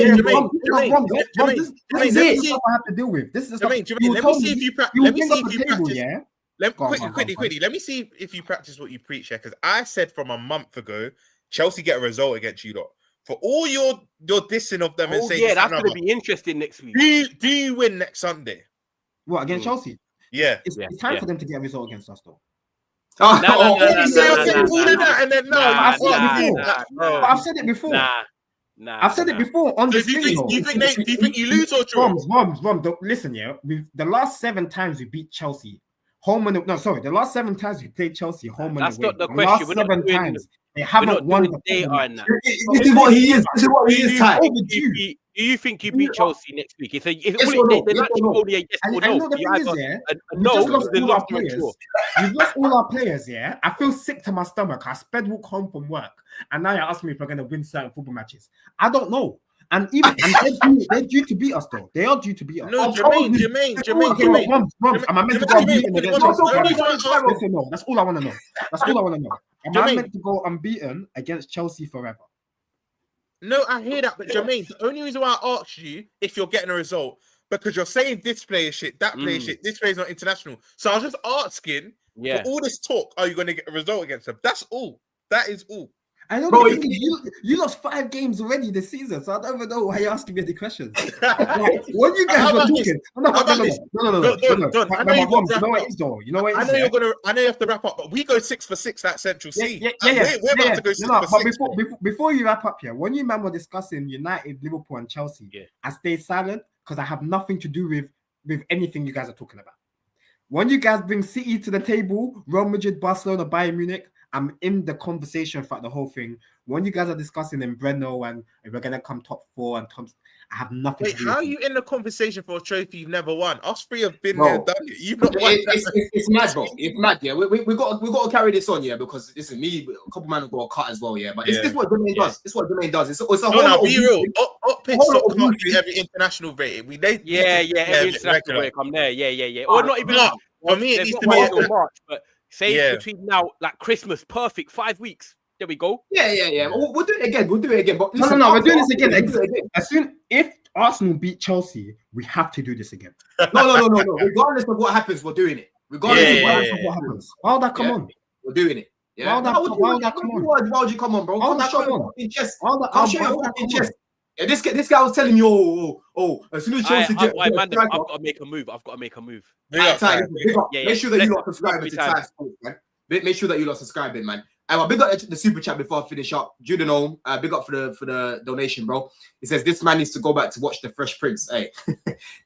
is it. I have to deal with. This is Jermaine, let me see if you practice. Quickly. Let me see if you practice what you preach here. Because I said from a month ago, Chelsea get a result against you lot. For all your dissing of them and saying, that's going to be interesting next week. Do you win next Sunday? What, against Chelsea? Yeah. It's time for them to get a result against us, though. I've said it before. I've said it before on the do you think you lose or draw? Romz, listen, yeah. The last 7 times we beat Chelsea, the last 7 times we played Chelsea, home and away. That's not the question. The last 7 times they haven't won the data. This is what he is. This is what he is. Do you think you beat Chelsea next week? It's only a yes or no. You've lost all our players, yeah. I feel sick to my stomach. I sped walk home from work, and now you're asking me if we're going to win certain football matches. I don't know. And they're due to beat us, though. They are due to beat us. No, Jermaine. Am I meant to go unbeaten against Chelsea? No, that's all I want to know. Am I meant to go unbeaten against Chelsea forever? No, I hear that, but Jermaine, the only reason why I asked you if you're getting a result because you're saying this player shit, that player shit, this player's not international. So I was just asking for all this talk, are you going to get a result against them? That's all. That is all. I know you lost 5 games already this season, so I don't even know why you're asking me the questions. When you guys were talking, no. You know what? I know you have to wrap up, but we go 6 for 6 at Central C. We're about to go 6 for 6. Before you wrap up here, when you man were discussing United, Liverpool, and Chelsea, I stayed silent because I have nothing to do with anything you guys are talking about. When you guys bring City to the table, Real Madrid, Barcelona, Bayern Munich, I'm in the conversation throughout the whole thing. When you guys are discussing in Breno and if we're gonna come top 4 and top, I have nothing. Wait, to do how are with you in the conversation for a trophy you've never won? Us three have been Bro, there, done it. You've not won. It's mad, bro. It's mad. Yeah, we got to carry this on, yeah, because listen, me, a couple man have got a cut as well, yeah. But this is what Jermaine does. This is what Jermaine does. It's a whole lot be of real. Up pitch whole lot of can't beefing. do every international break. Every international break, I'm there. Yeah. Or not even. No, for me, it there's needs not to one be till March, but say between now, like Christmas, perfect 5 weeks. There we go. Yeah. We'll do it again. But No, listen, we're doing this again. We'll do it again. As soon if Arsenal beat Chelsea, we have to do this again. No. Regardless of what happens, we're doing it. Regardless of what happens. Why would that come on? We're doing it. Yeah. Why would that come on? Why would you come on, bro? Why would Come that show come your on? fucking chest. Why would Come show your fucking chest. Yeah, this guy was telling me, as soon as Chelsea I've got to make a move. Make sure that you lot subscribe to Time Sports, man. Make sure that you lot subscribe, man. And big up the super chat before I finish up. Judenome, big up for the donation, bro. He says this man needs to go back to watch the Fresh Prince. Hey,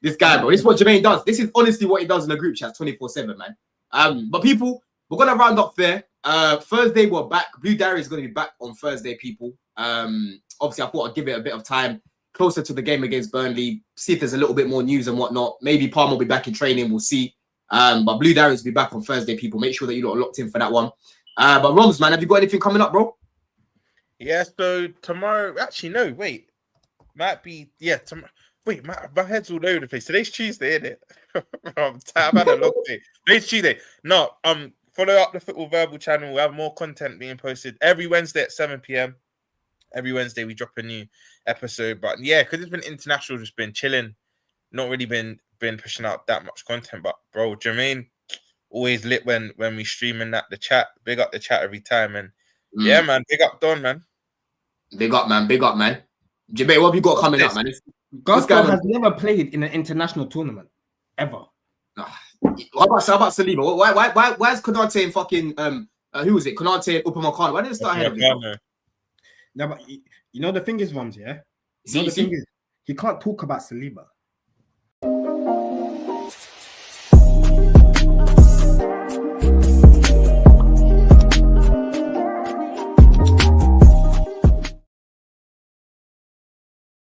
this guy, bro. This is what Jermaine does. This is honestly what he does in the group chat 24/7, man. But people, we're gonna round up there. Thursday we're back. Blue Diary is gonna be back on Thursday, people. Obviously, I thought I'd give it a bit of time closer to the game against Burnley. See if there's a little bit more news and whatnot. Maybe Palmer will be back in training. We'll see. But Blue Diary will be back on Thursday, people. Make sure that you lot are locked in for that one. But Romz, man, have you got anything coming up, bro? Yeah, so tomorrow, actually, no, wait. Might be, tomorrow. Wait, my head's all over the place. Today's Tuesday, isn't it? I've had a long day. Today's Tuesday. No, follow up the Football Verbal channel. We have more content being posted every Wednesday at 7 p.m. Every Wednesday we drop a new episode. But yeah, because it's been international, just been chilling. Not really been pushing out that much content. But bro, Jermaine, always lit when we streaming the chat. Big up the chat every time. And yeah, man, big up Don, man. Big up, man. Jermaine, what have you got coming up, man? Glasgow has never played in an international tournament ever. What about Saliba? Why is Konate and fucking who was it? Konate and Upamecano? Why didn't it start ahead of him? No, but you know the thing is, Romz, yeah. The thing is, he can't talk about Saliba